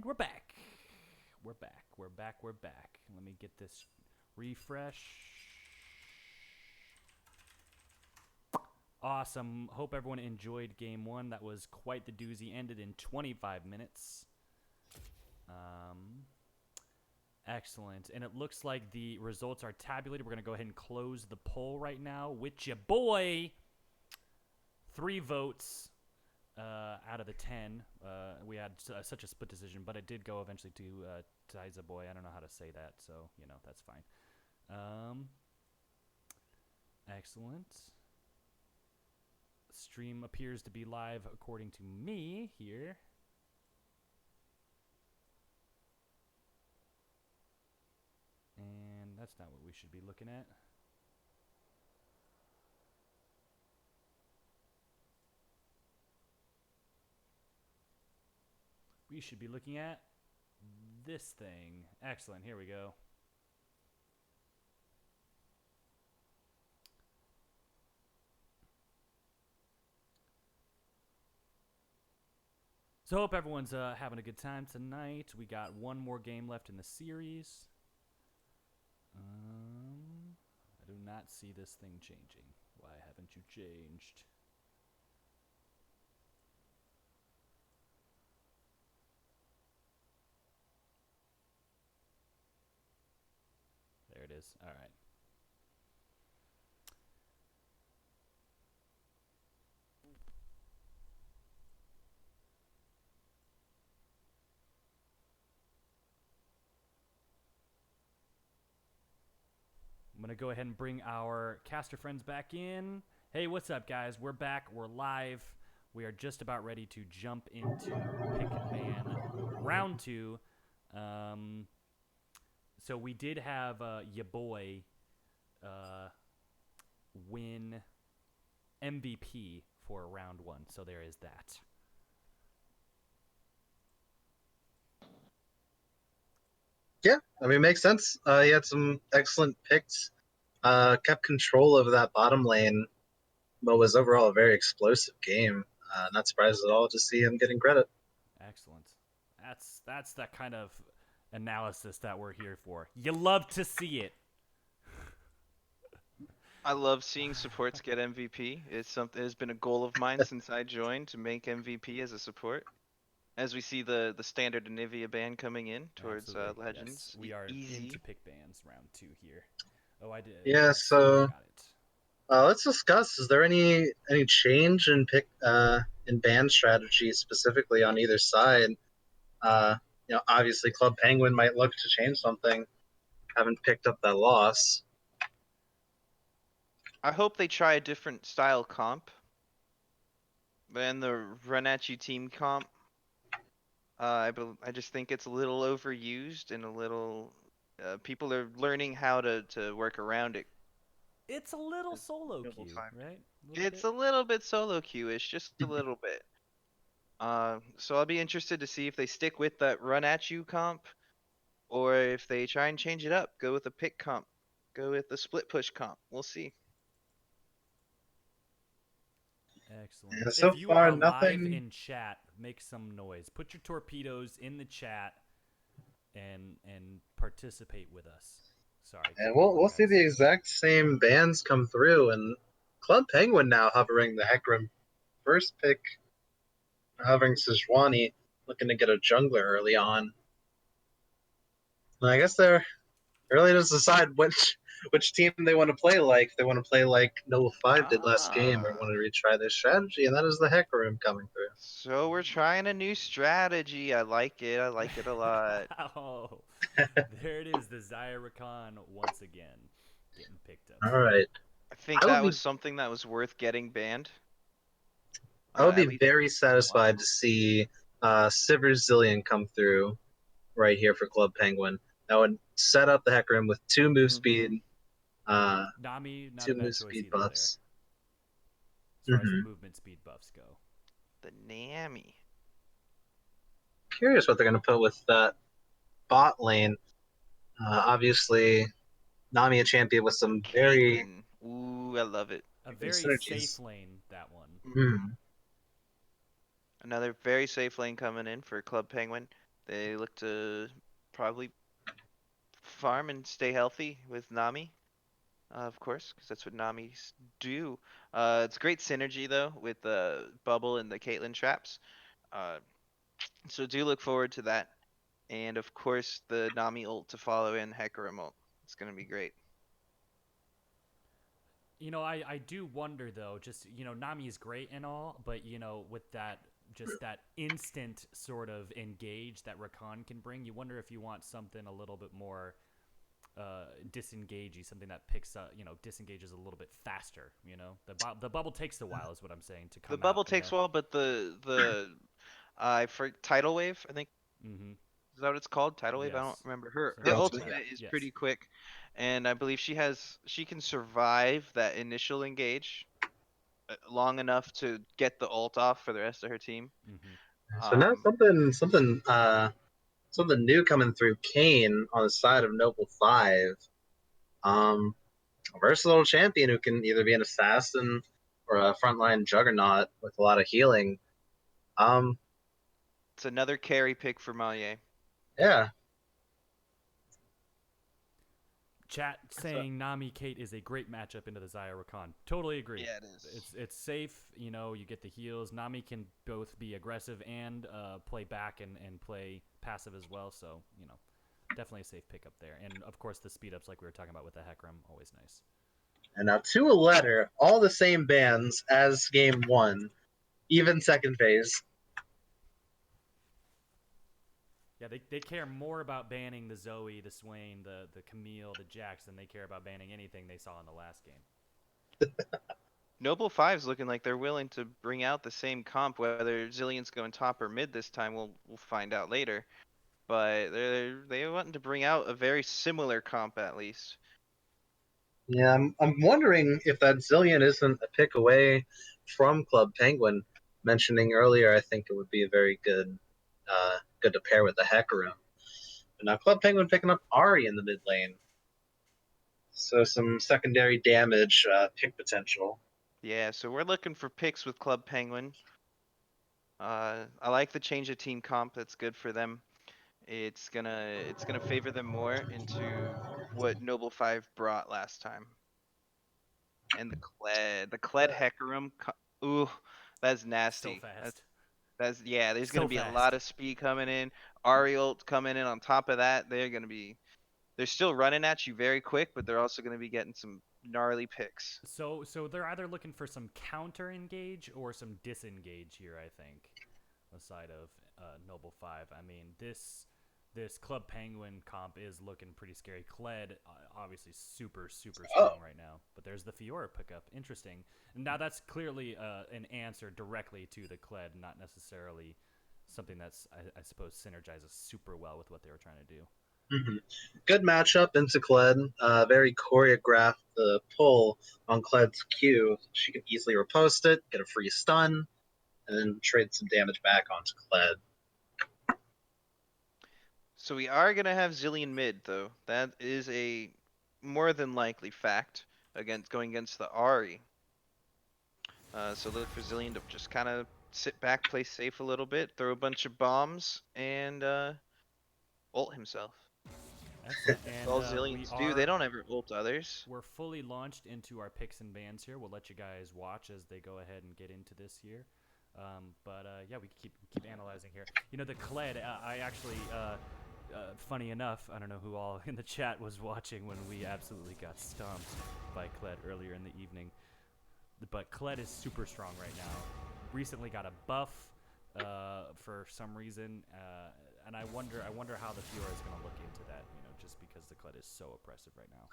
we're back. We're back. We're back. We're back. Let me get this refresh. Awesome. Hope everyone enjoyed game one. That was quite the doozy. Ended in 25 minutes. Excellent. And it looks like the results are tabulated. We're going to go ahead and close the poll right now. With your boy, 3 votes out of the 10. We had such a split decision, but it did go eventually to Tiza Boy. I don't know how to say that, so, that's fine. Excellent. Stream appears to be live according to me here. And that's not what we should be looking at. We should be looking at this thing. Excellent. Here we go. So hope everyone's having a good time tonight. We got one more game left in the series. I do not see this thing changing. Why haven't you changed? There it is. All right. I'm going to go ahead and bring our caster friends back in. Hey, what's up, guys? We're back. We're live. We are just about ready to jump into Pick Man Round 2. So we did have ya boy win MVP for Round 1. So there is that. Yeah, I mean, it makes sense. He had some excellent picks. Kept control of that bottom lane, but was overall a very explosive game. Not surprised at all to see him getting credit. Excellent. That's that kind of analysis that we're here for. You love to see it. I love seeing supports get MVP. It's something. It's been a goal of mine since I joined to make MVP as a support. As we see the standard Anivia ban coming in towards Legends, Yes, we are easy. into pick bans round 2 here. Oh, I did. Yeah, Yes, so got it. let's discuss. Is there any change in in band strategy specifically on either side? Obviously, Club Penguin might look to change something. Haven't picked up that loss. I hope they try a different style comp than the Run At You team comp. I just think it's a little overused and a little. People are learning how to work around it. It's a little solo queue, right? It's a little bit solo queue-ish, just a little bit. So I'll be interested to see if they stick with that Run At You comp, or if they try and change it up, go with a pick comp, go with the split push comp. We'll see. Excellent. Yeah, so If you far, are live nothing. in chat, make some noise. Put your torpedoes in the chat and participate with us. Sorry. And Keep going, we'll see guys. the exact same bands come through, and Club Penguin now hovering the Hecarim first pick, hovering Sejuani, looking to get a jungler early on. And I guess they're really just decide which team they want to play like. If they want to play like Noah 5 did last game, or want to retry their strategy, and that is the Hecarim coming through. So we're trying a new strategy. I like it. I like it a lot. Oh, there it is. The Zyra Rakan once again getting picked up. All right. I think I would that be was something that was worth getting banned. I would At be least very satisfied once. to see Sivers Zillion come through right here for Club Penguin. That would set up the Hecarim with 2 move speed, Nami, not 2 a bad move choice speed either there, buffs. as far as the movement speed buffs go. The Nami. Curious what they're going to put with that bot lane. Obviously, Nami a champion with some very Caitlyn. Ooh, I love it. A good very synergies. safe lane, that one. Mm. Another very safe lane coming in for Club Penguin. They look to probably farm and stay healthy with Nami, of course, because that's what Nami's do. It's great synergy though with the Bubble and the Caitlyn traps. Uh, so do look forward to that. And of course, the Nami ult to follow in Hecarim ult. It's gonna be great. I do wonder though, just Nami is great and all, but with that just that instant sort of engage that Rakan can bring, you wonder if you want something a little bit more disengagey, something that picks up, disengages a little bit faster. The bubble takes a while, is what I'm saying, to The come bubble out. takes a while, but the for tidal wave, I think Mm-hmm. is that what it's called? Tidal wave? I don't Yes. remember. Her Something Yeah, like ultimate, that. ultimate is Yes. pretty quick, and I believe she can survive that initial engage long enough to get the ult off for the rest of her team. Mm-hmm. so now Um, something new coming through Kane on the side of Noble Five. A versatile champion who can either be an assassin or a frontline juggernaut with a lot of healing. Um, it's another carry pick for Malie. yeah, Chat So saying Nami Kate is a great matchup into the Zaya Rakan. Totally agree. yeah, it is. It's safe. You get the heals. Nami can both be aggressive and play back and play passive as well. So definitely a safe pickup there. And of course the speed ups like we were talking about with the Hecarim, always nice. and now to a letter, all the same bands as game one, even second phase. Yeah, they care more about banning the Zoe, the Swain, the Camille, the Jax than they care about banning anything they saw in the last game. Noble Five's looking like they're willing to bring out the same comp. Whether Zillion's going top or mid this time, we'll find out later. But they wanting to bring out a very similar comp at least. Yeah, I'm wondering if that Zillion isn't a pick away from Club Penguin. Mentioning earlier, I think it would be a very good to pair with the Hecarim. But now Club Penguin picking up Ari in the mid lane, so some secondary damage pick potential. Yeah, so we're looking for picks with Club Penguin. I like the change of team comp. That's good for them. It's gonna favor them more into what Noble Five brought last time. And the Kled Hecarim. Ooh, that's So nasty. fast. That's yeah. There's gonna So be a lot fast. of speed coming in. Ariel coming in on top of that. They're still running at you very quick, but they're also gonna be getting some gnarly picks. So they're either looking for some counter engage or some disengage here, I think, aside of Noble Five. I mean, this Club Penguin comp is looking pretty scary. Kled, obviously super Oh, strong right now, but there's the Fiora pickup. Interesting. Now that's clearly an answer directly to the Kled, not necessarily something that's I suppose synergizes super well with what they were trying to do. mhm. Good matchup into Kled. Very choreographed the pull on Kled's Q. She can easily repost it, get a free stun, and then trade some damage back onto Kled. So we are gonna have Zillion mid though. That is a more than likely fact against going against the Ari. So look for Zillion to just kind of sit back, play safe a little bit, throw a bunch of bombs, and ult himself. Excellent. That's And all Zillions do. They don't ever ult others. we're fully launched into our picks and bans here. We'll let you guys watch as they go ahead and get into this here. But yeah, we can keep analyzing here. The Kled. I actually, funny enough, I don't know who all in the chat was watching when we absolutely got stomped by Kled earlier in the evening. But Kled is super strong right now. Recently got a buff for some reason, and I wonder how the Fiora is going to look into that. Just because the Kled is so oppressive right now.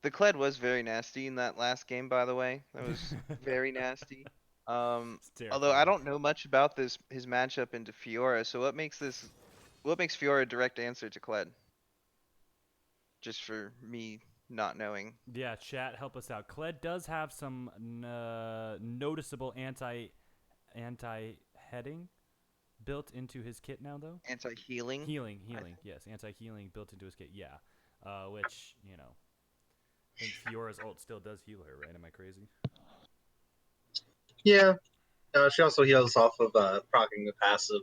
The Kled was very nasty in that last game, by the way. That was very nasty. It's Although I terrifying. don't know much about his matchup into Fiora, so what makes Fiora a direct answer to Kled? Just for me not knowing. Yeah, chat, help us out. Kled does have some noticeable anti heading. built into his kit now, though? Anti-healing. Healing, yes. Anti-healing built into his kit, yeah. Which, I think Fiora's ult still does heal her, right? Am I crazy? Yeah. She also heals off of proccing the passive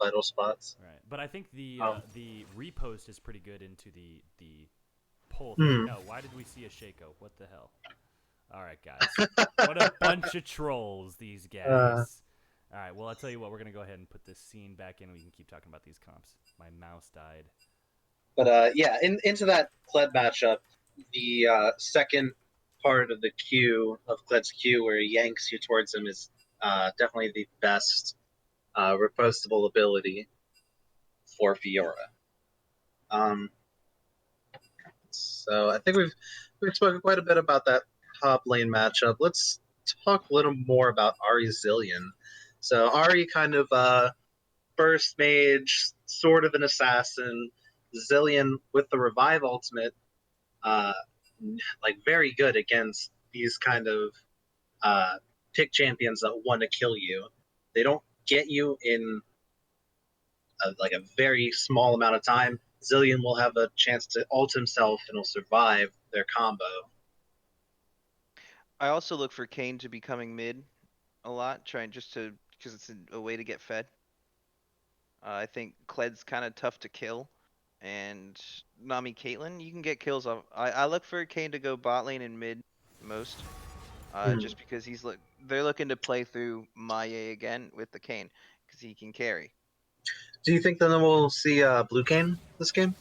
vital spots. Right. But I think Um, the repost is pretty good into the pull thing. hmm. No, why did we see a Shaco? What the hell? All right, guys. What a bunch of trolls, these guys. All right, well, I'll tell you what. We're going to go ahead and put this scene back in. We can keep talking about these comps. My mouse died. But yeah, into that Kled matchup, the second part of the Q of Kled's Q, where he yanks you towards him, is definitely the best repostable ability for Fiora. Um, so I think we've spoken quite a bit about that top lane matchup. Let's talk a little more about Ari Zillion. So Ari kind of burst mage, sort of an assassin. Zillion with the revive ultimate, uh, like very good against these kind of uh, pick champions that want to kill you. They don't get you in like a very small amount of time. Zillion will have a chance to ult himself and will survive their combo. I also look for Kane to be coming mid a lot, trying just to because it's a way to get fed. I think Kled's kind of tough to kill, and Nami Caitlyn, you can get kills off. I look for Kane to go bot lane and mid most, Hmm. just because they're looking to play through Maye again with the Kane because he can carry. Do you think then we'll see Blue Cane this game?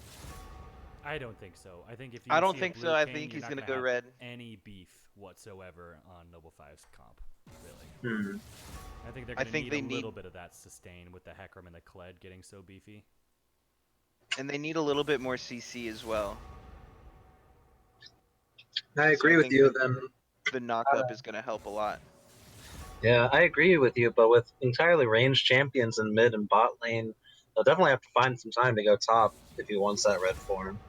I don't think so. I think if I you don't see a think so. blue I cane, think you're he's not gonna going to go have red. any beef whatsoever on Noble 5's comp, really. Hmm. I think they're I going to think need they a little need bit of that sustain with the Hecarim and the Kled getting so beefy. and they need a little bit more CC as well. I So I agree with think you. the Then the knockup is gonna help a lot. yeah, I agree with you. But with entirely ranged champions in mid and bot lane, they'll definitely have to find some time to go top if he wants that red form.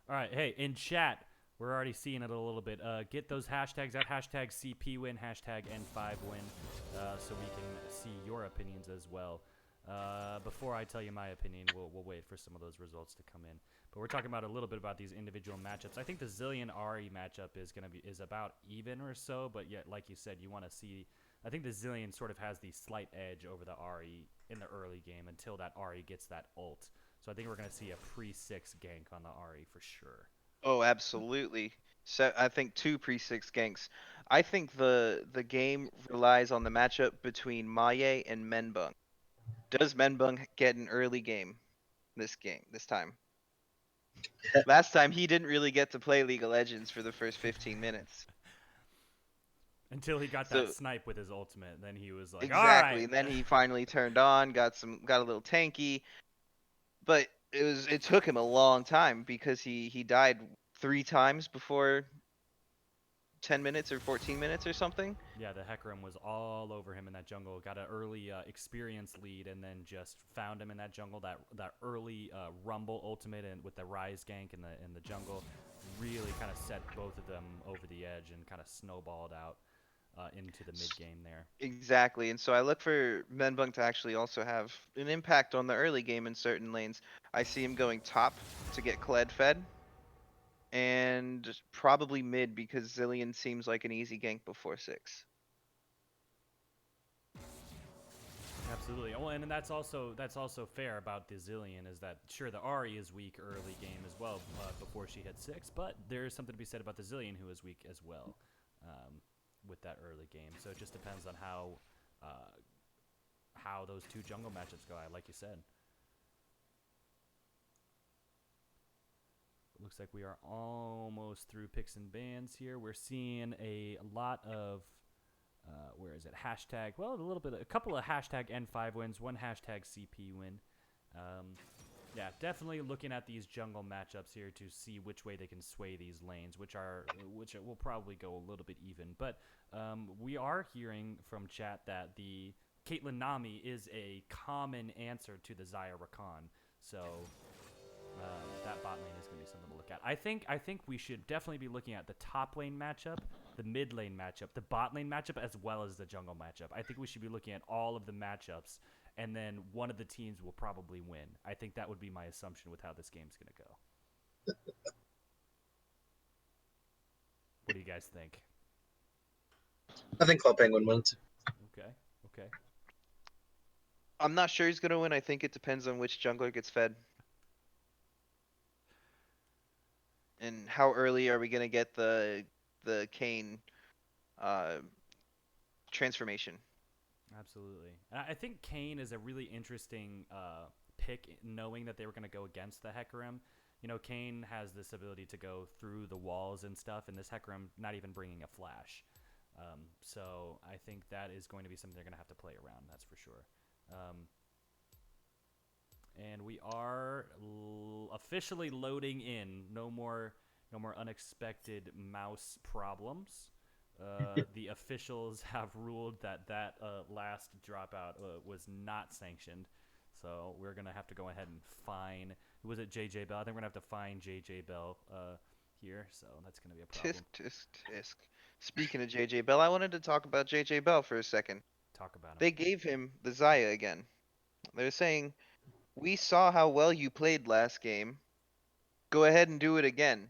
All right, hey, in chat, we're already seeing it a little bit. Get those hashtags out, hashtag CPWin, hashtag N5Win, so we can see your opinions as well. Before I tell you my opinion, we'll wait for some of those results to come in. But we're talking about a little bit about these individual matchups. I think the Zillion Ari matchup is about even or so, but yet, like you said, you want to see. I think the Zillion sort of has the slight edge over the Ari in the early game until that Ari gets that ult. So I think we're going to see a pre-6 gank on the Ari for sure. Oh, absolutely. So I think two pre-6 ganks. I think the game relies on the matchup between Maye and Menbung. Does Menbung get an early game this time? Last time he didn't really get to play League of Legends for the first 15 minutes. Until he got that So snipe with his ultimate, then he was like, "All exactly, right." and then he finally turned on, got a little tanky, but it took him a long time because he died 3 times before 10 minutes or 14 minutes or something. Yeah, the Hecarim was all over him in that jungle. Got an early experience lead, and then just found him in that jungle. That early Rumble ultimate and with the Rise gank in the jungle really kind of set both of them over the edge and kind of snowballed out into the mid game there. Exactly, and so I look for Menbunk to actually also have an impact on the early game in certain lanes. I see him going top to get Kled fed, and probably mid because Zillion seems like an easy gank before 6. Absolutely. Well, and that's also fair about the Zillion is that sure the Ari is weak early game as well before she hit 6, but there is something to be said about the Zillion who is weak as well with that early game. So it just depends on how those two jungle matchups go. Like you said. Looks like we are almost through picks and bans here. We're seeing a lot of where is it? Hashtag. Well, a couple of hashtag N5 wins, one hashtag CP win. Yeah, definitely looking at these jungle matchups here to see which way they can sway these lanes, which will probably go a little bit even. But we are hearing from chat that the Caitlyn Nami is a common answer to the Xayah Rakan. So that bot lane is going to be something to look at. I think we should definitely be looking at the top lane matchup the mid lane matchup, the bot lane matchup, as well as the jungle matchup. I think we should be looking at all of the matchups, and then one of the teams will probably win. I think that would be my assumption with how this game's going to go. What do you guys think? I think Club Penguin wins. Okay. Okay. I'm not sure he's gonna win. I think it depends on which jungler gets fed. And how early are we gonna get the Kayn transformation? Absolutely. And I think Kayn is a really interesting pick, knowing that they were going to go against the Hecarim. You know, Kayn has this ability to go through the walls and stuff, and this Hecarim not even bringing a flash. So I think that is going to be something they're going to have to play around, that's for sure. And we are officially loading in. No more unexpected mouse problems. The officials have ruled that last dropout was not sanctioned. So we're going to have to go ahead and fine. Was it JJ Bell? I think we're going to have to fine JJ Bell here. So that's going to be a problem. Tisk, tisk, tisk. Speaking of JJ Bell, I wanted to talk about JJ Bell for a second. Talk about him. They gave him the Xayah again. They're saying, we saw how well you played last game. Go ahead and do it again.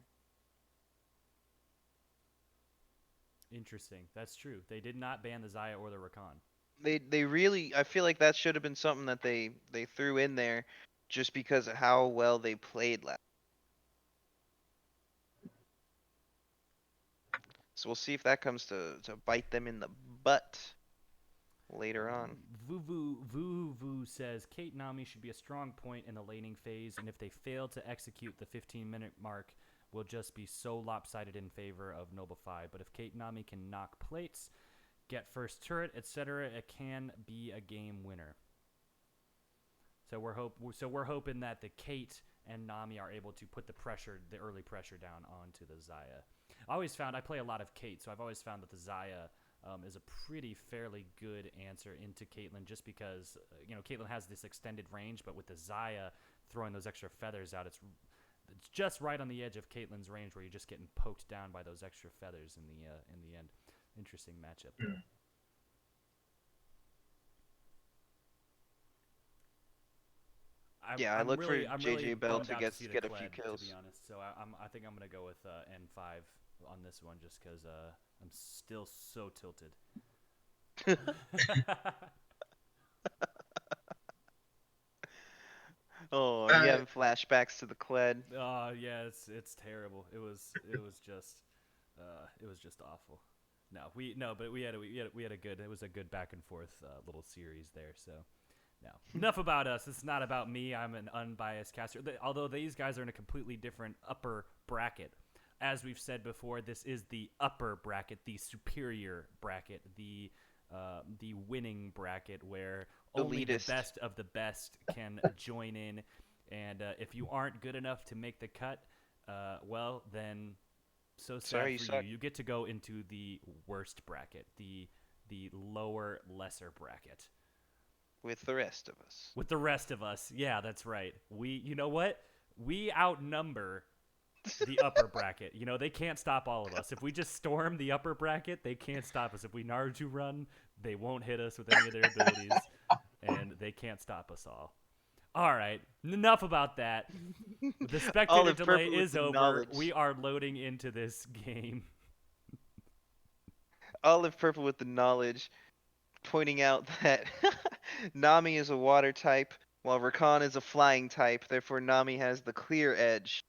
Interesting. That's true. They did not ban the Xayah or the Rakan. They really, I feel like that should have been something that they threw in there just because of how well they played last. So we'll see if that comes to bite them in the butt later on. Vuvu says Kate Nami should be a strong point in the laning phase, and if they fail to execute the 15-minute mark, will just be so lopsided in favor of Noble 5. But if Kate Nami can knock plates, get first turret, etc., it can be a game winner. So we're hoping that the Kate and Nami are able to put the early pressure down onto the Xayah. I play a lot of Kate, so I've always found that the Xayah is a pretty fairly good answer into Caitlyn, just because Caitlyn has this extended range, but with the Xayah throwing those extra feathers out, it's just right on the edge of Caitlyn's range where you're just getting poked down by those extra feathers in the end. Interesting matchup there. I look for JJ Bell to get a few Kled, kills. to be honest. So I think I'm gonna go with N5 on this one, just because I'm still so tilted. Oh, you having flashbacks to the Kled? Oh yeah, it's terrible. It was just awful. But we had a good. It was a good back and forth little series there. So. No. Enough about us. It's not about me. I'm an unbiased caster. Although these guys are in a completely different upper bracket. As we've said before, this is the upper bracket, the superior bracket, the winning bracket, where only the best of the best can join in. And if you aren't good enough to make the cut, well, then so sorry for you. You get to go into the worst bracket, the lower, lesser bracket. With the rest of us. With the rest of us. Yeah, that's right. You know what? We outnumber the upper bracket. They can't stop all of us. If we just storm the upper bracket, they can't stop us. If we Naruto run, they won't hit us with any of their abilities, and they can't stop us all. All right, enough about that. The spectator delay is over. Knowledge. We are loading into this game. Olive Purple with the knowledge, pointing out that Nami is a water type, while Rakan is a flying type. Therefore, Nami has the clear edge.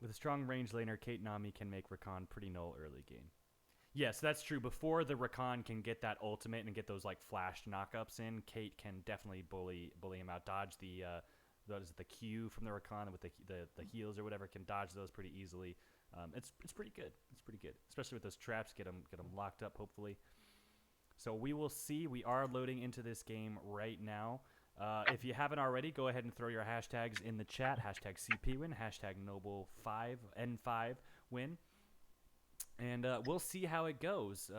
With a strong range laner, Kate Nami can make Rakan pretty null early game. Yes, that's true. Before the Rakan can get that ultimate and get those flashed knockups in, Kate can definitely bully him out. Dodge the Q from the Rakan with the heals or whatever, can dodge those pretty easily. It's pretty good. It's pretty good, especially with those traps. Get them locked up, hopefully. So we will see. We are loading into this game right now. If you haven't already, go ahead and throw your hashtags in the chat. Hashtag CPWin, hashtag Noble5N5win. And we'll see how it goes.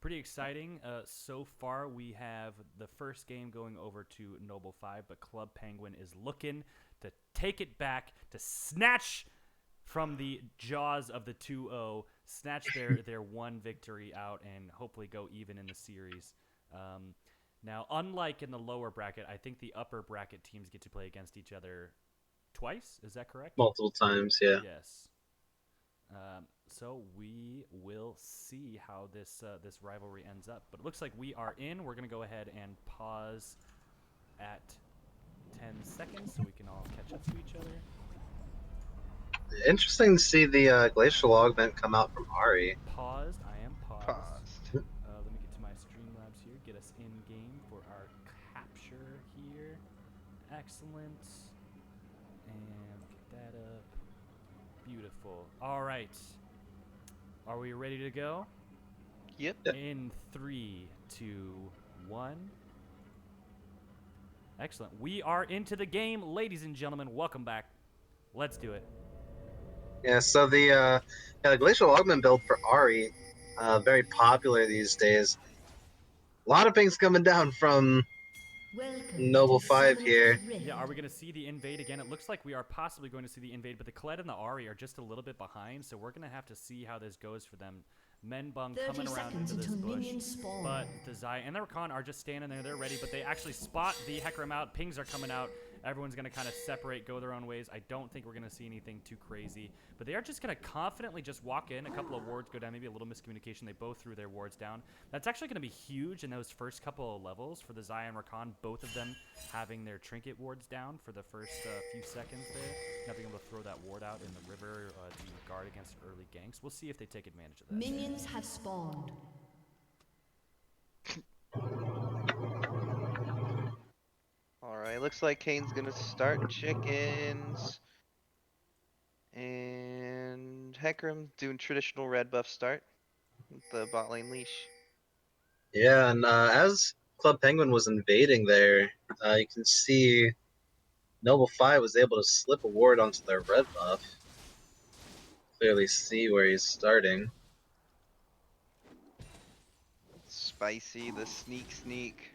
pretty exciting. So far, we have the first game going over to Noble 5, but Club Penguin is looking to take it back, to snatch from the jaws of the 2-0, snatch their one victory out, and hopefully go even in the series. Now, unlike in the lower bracket, I think the upper bracket teams get to play against each other twice. Is that correct? Multiple times, yeah. Yes. So we will see how this rivalry ends up. But it looks like we are in. We're going to go ahead and pause at 10 seconds so we can all catch up to each other. Interesting to see the glacial augment come out from Ari. Paused. I am paused. Paused. Let me get to my Streamlabs here. Get us in game for our capture here. Excellent. And get that up. Beautiful. All right. Are we ready to go? Yep. In 3, 2, 1. Excellent. We are into the game, ladies and gentlemen. Welcome back. Let's do it. Yeah, so the glacial augment build for Ari, very popular these days. A lot of things coming down from Noble 5 here. Yeah, are we going to see the invade again? It looks like we are possibly going to see the invade, but the Kled and the Ari are just a little bit behind, so we're going to have to see how this goes for them. Menbung coming around into this bush, but the Zai and the Rakan are just standing there. They're ready, but they actually spot the Hecarim out. Pings are coming out. Everyone's going to kind of separate, go their own ways. I don't think we're going to see anything too crazy, but they are just going to confidently just walk in. A couple of wards go down, maybe a little miscommunication. They both threw their wards down. That's actually going to be huge in those first couple of levels for the Zai and Rakan, both of them having their trinket wards down for the first few seconds there. Not being able to throw that ward out in the river to guard against early ganks. We'll see if they take advantage of that. Minions have spawned. Alright, looks like Kane's gonna start chickens. And Hecarim doing traditional red buff start with the bot lane leash. Yeah, and as Club Penguin was invading there, you can see Noble 5 was able to slip a ward onto their red buff. Clearly see where he's starting. Spicy, the sneak.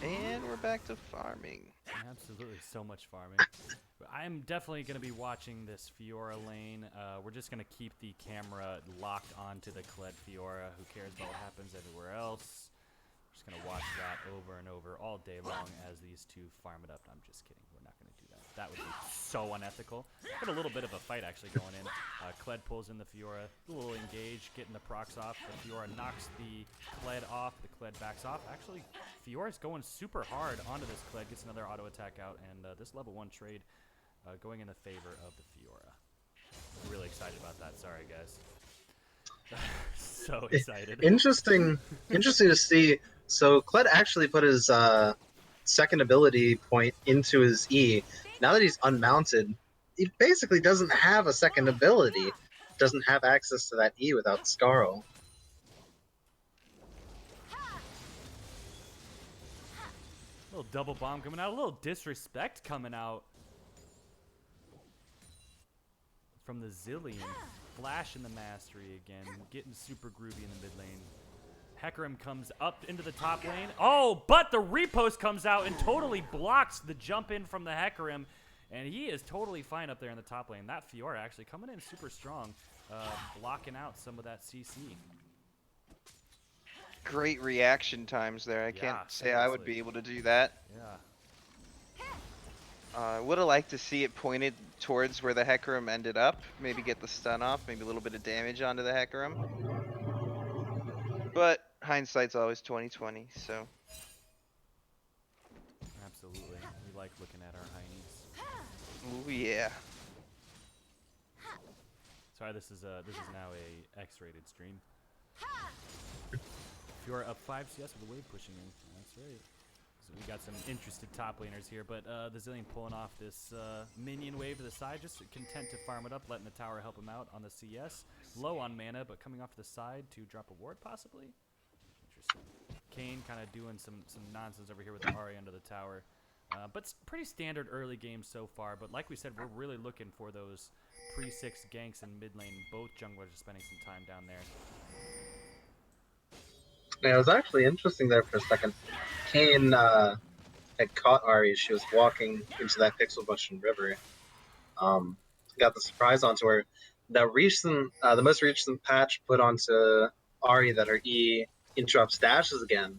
And we're back to farming. Absolutely, so much farming. I'm definitely going to be watching this Fiora lane. We're just going to keep the camera locked onto the Kled Fiora. Who cares about what happens everywhere else? Just going to watch that over and over all day long as these two farm it up. I'm just kidding. We're not going to do that. That would be so unethical. Got a little bit of a fight actually going in. Kled pulls in the Fiora. A little engage, getting the procs off. The Fiora knocks the Kled off. The Kled backs off. Actually, Fiora's going super hard onto this Kled. Gets another auto attack out. And this level 1 trade going in the favor of the Fiora. I'm really excited about that. Sorry, guys. So excited. Interesting to see. So Kled actually put his second ability point into his E. Now that he's unmounted, he basically doesn't have a second ability. Doesn't have access to that E without Scarl. Little double bomb coming out. A little disrespect coming out from the Zillion. Flash in the mastery again. Getting super groovy in the mid lane. Hecarim comes up into the top lane. Oh, but the repost comes out and totally blocks the jump in from the Hecarim. And he is totally fine up there in the top lane. That Fiora actually coming in super strong. Blocking out some of that CC. Great reaction times there. I can't Yeah, say I would seriously. be able to do that. Yeah. Would have liked to see it pointed towards where the Hecarim ended up. Maybe get the stun off, maybe a little bit of damage onto the Hecarim. But hindsight's always 20/20, so. Absolutely. We like looking at our heinies. Ooh yeah. Sorry, this is now a X-rated stream. If you're up 5 CS with the wave pushing in, that's right. So we got some interested top laners here, but the Zillion pulling off this minion wave to the side, just content to farm it up, letting the tower help him out on the CS. Low on mana, but coming off to the side to drop a ward possibly. Interesting. Kane kind of doing some nonsense over here with the Ahri under the tower. But pretty standard early games so far. But like we said, we're really looking for those pre-6 ganks in mid lane. Both junglers are spending some time down there. Yeah, it was actually interesting there for a second. Kane had caught Ari as she was walking into that Pixel Bush and River. Got the surprise onto her. The most recent patch put onto Ari that her E interrupts dashes again.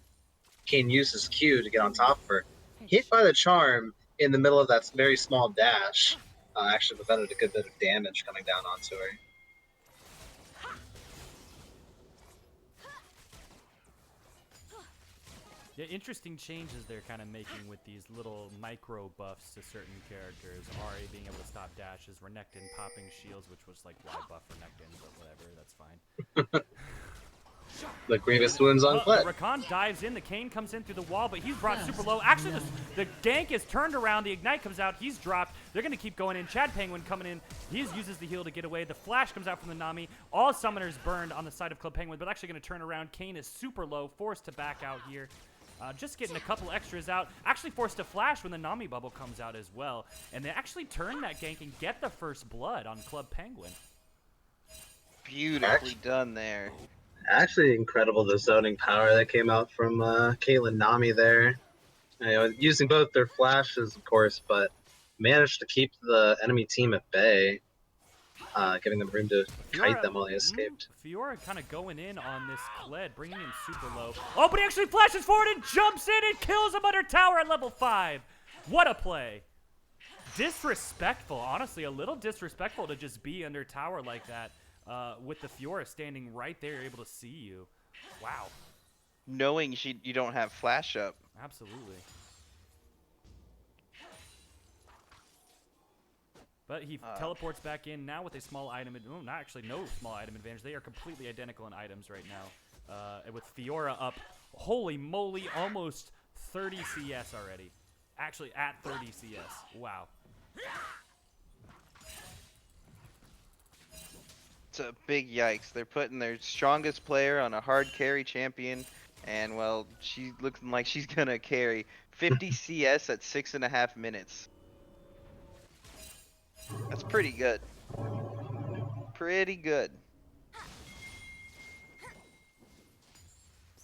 Kane uses Q to get on top of her. Hit by the charm in the middle of that very small dash actually prevented a good bit of damage coming down onto her. Yeah, interesting changes they're kind of making with these little micro buffs to certain characters. Ari being able to stop dashes, Renekton popping shields, which was like why buff Renekton, but whatever, that's fine. The Grievous wounds on Kled. Rakan dives in, the Kane comes in through the wall, but he's brought super low. Actually, the gank is turned around, the Ignite comes out, he's dropped. They're going to keep going in. Chad Penguin coming in, he uses the heal to get away. The flash comes out from the Nami. All summoners burned on the side of Club Penguin, but actually going to turn around. Kane is super low, forced to back out here. Just getting a couple extras out. Actually forced to flash when the Nami bubble comes out as well. And they actually turn that gank and get the first blood on Club Penguin. Beautifully done there. Actually incredible the zoning power that came out from Caitlyn Nami there. You know, using both their flashes, of course, but managed to keep the enemy team at bay, giving them room to kite them while they escaped. Fiora kind of going in on this Kled, bringing him super low. Oh, but he actually flashes forward and jumps in and kills him under tower at level 5. What a play. Disrespectful, honestly, a little disrespectful to just be under tower like that. With the Fiora standing right there, able to see you. Wow. Knowing you don't have flash up. Absolutely. But he teleports back in now with a small item. Oh, not actually, no small item advantage. They are completely identical in items right now. And with Fiora up, holy moly, almost 30 CS already. Actually, at 30 CS. Wow. It's a big yikes. They're putting their strongest player on a hard carry champion, and well, she's looking like she's gonna carry 50 CS at 6.5 minutes. That's pretty good. Pretty good.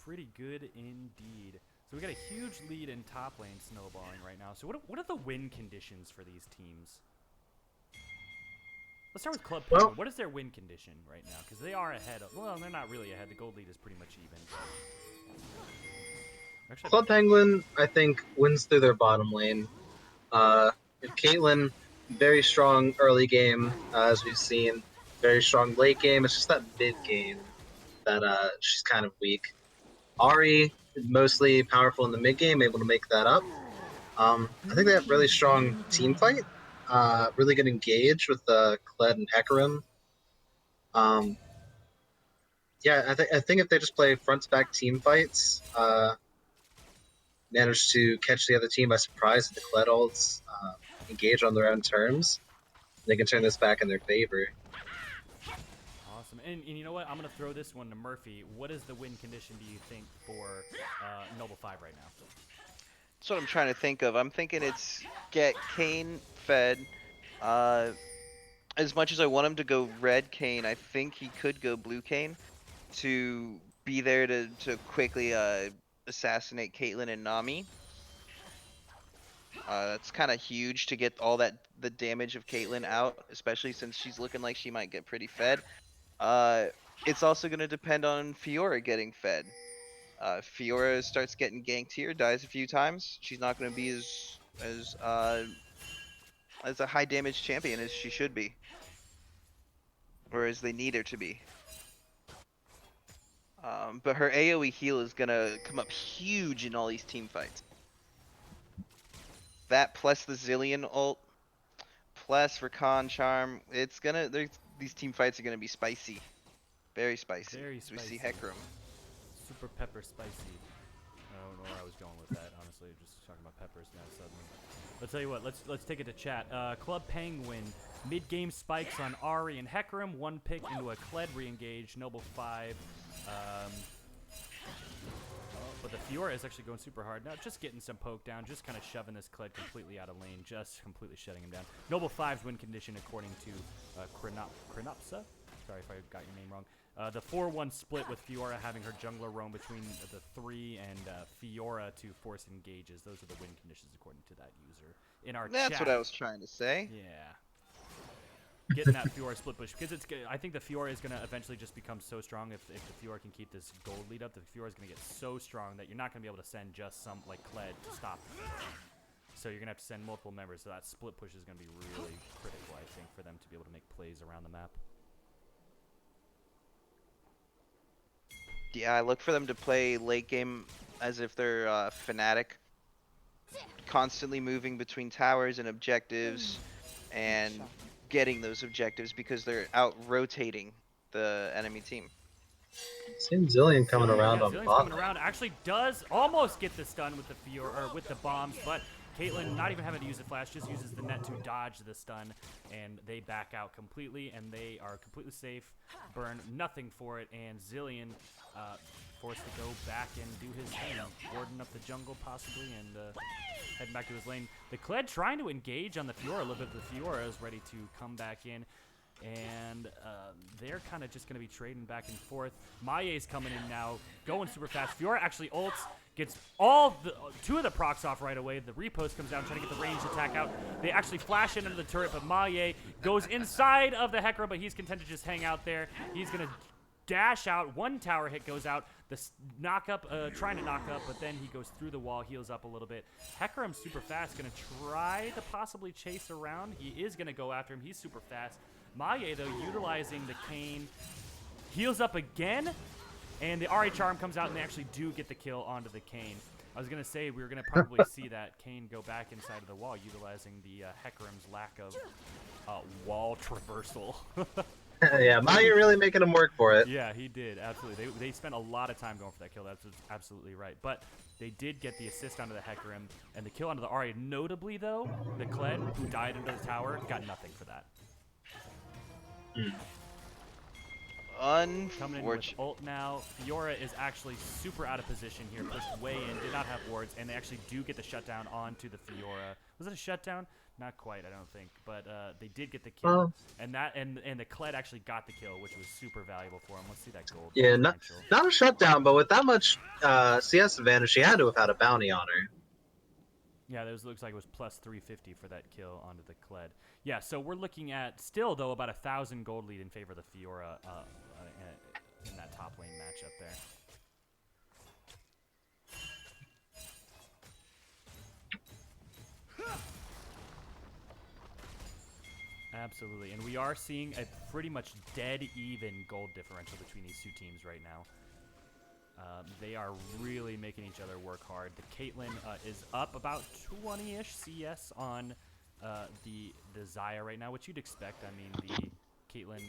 Pretty good indeed. So we got a huge lead in top lane snowballing right now. So what are the win conditions for these teams? Let's start with Club Penguin. What is their win condition right now? Because they are ahead of... Well, they're not really ahead. The gold lead is pretty much even. Actually, Club Penguin, I think, wins through their bottom lane. Caitlyn, very strong early game, as we've seen. Very strong late game. It's just that mid game that she's kind of weak. Ari, mostly powerful in the mid game, able to make that up. I think they have really strong team fight. Really good engage with Kled and Hecarim. Yeah, I think if they just play front to back team fights, manage to catch the other team by surprise with the Kled ults, engage on their own terms, they can turn this back in their favor. Awesome. And you know what? I'm going to throw this one to Murphy. What is the win condition, do you think, for Noble 5 right now? That's what I'm trying to think of. I'm thinking it's get Kane fed. As much as I want him to go red Kane, I think he could go blue Kane to be there to quickly assassinate Caitlyn and Nami. That's kind of huge to get all the damage of Caitlyn out, especially since she's looking like she might get pretty fed. It's also going to depend on Fiora getting fed. Fiora starts getting ganked here, dies a few times. She's not going to be as a high damage champion as she should be, or as they need her to be. But her AoE heal is going to come up huge in all these team fights. That plus the Zillion ult, plus Rakan charm, it's gonna. These team fights are gonna be spicy, very spicy. Very as we spicy. see Hecarim. Super pepper spicy. I don't know where I was going with that, honestly. Just talking about peppers now suddenly. I'll tell you what, let's take it to chat. Club Penguin, mid-game spikes on Ari and Hecarim, one pick into a Kled re-engage, Noble 5. But the Fiora is actually going super hard. Now just getting some poke down, just kind of shoving this Kled completely out of lane, just completely shutting him down. Noble 5's win condition according to Krenopsa. Sorry if I got your name wrong. The 4-1 split with Fiora having her jungler roam between the 3 and Fiora to force engages. Those are the win conditions according to that user. In our That's chat, what I was trying to say. yeah. Getting that Fiora split push because I think the Fiora is gonna eventually just become so strong if the Fiora can keep this gold lead up. The Fiora is gonna get so strong that you're not gonna be able to send just some like Kled to stop them. So you're gonna have to send multiple members. So that split push is gonna be really critical, I think, for them to be able to make plays around the map. Yeah, I look for them to play late game as if they're Fnatic, constantly moving between towers and objectives, and getting those objectives because they're out rotating the enemy team. Seen Zillion coming around Yeah, on Zillion's bot. coming around. Actually does almost get the stun with the Fiora, or with the bombs, but Caitlyn, not even having to use a flash, just uses the net to dodge the stun, and they back out completely, and they are completely safe. Burn nothing for it, and Zillion forced to go back and do his thing, warding up the jungle possibly, and heading back to his lane. The Kled trying to engage on the Fiora a little bit. The Fiora is ready to come back in. And they're kind of just going to be trading back and forth. Maie's coming in now, going super fast. Fiora actually ults, gets two of the procs off right away. The repost comes down, trying to get the ranged attack out. They actually flash into the turret, but Maie goes inside of the Hecarim, but he's content to just hang out there. He's going to dash out. One tower hit goes out. The knock up, trying to knock up, but then he goes through the wall, heals up a little bit. Hecarim's super fast, going to try to possibly chase around. He is going to go after him. He's super fast. Maie, though, utilizing the Kayn, heals up again, and the Ahri Charm comes out, and they actually do get the kill onto the Kayn. I was going to say we were going to probably see that Kayn go back inside of the wall, utilizing the Hecarim's lack of wall traversal. Yeah, Maya really making him work for it. Yeah, he did, absolutely. They spent a lot of time going for that kill. That's absolutely right. But they did get the assist onto the Hecarim, and the kill onto the Ahri. Notably, though, the Kled, who died under the tower, got nothing for that. Coming in with Unfortunate. ult now. Fiora is actually super out of position here, pushed way in, did not have wards, and they actually do get the shutdown onto the Fiora. Was it a shutdown? Not quite, I don't think, but they did get the kill, Well, and the Kled actually got the kill, which was super valuable for him. Let's see that gold. yeah, differential. not a shutdown, but with that much CS advantage, she had to have had a bounty on her. Yeah, this looks like it was plus 350 for that kill onto the Kled. Yeah, so we're looking at still, though, about 1,000 gold lead in favor of the Fiora in that top lane matchup there. Absolutely, and we are seeing a pretty much dead even gold differential between these two teams right now. They are really making each other work hard. The Caitlyn is up about 20-ish CS on the Xayah right now, which you'd expect. I mean, the Caitlyn,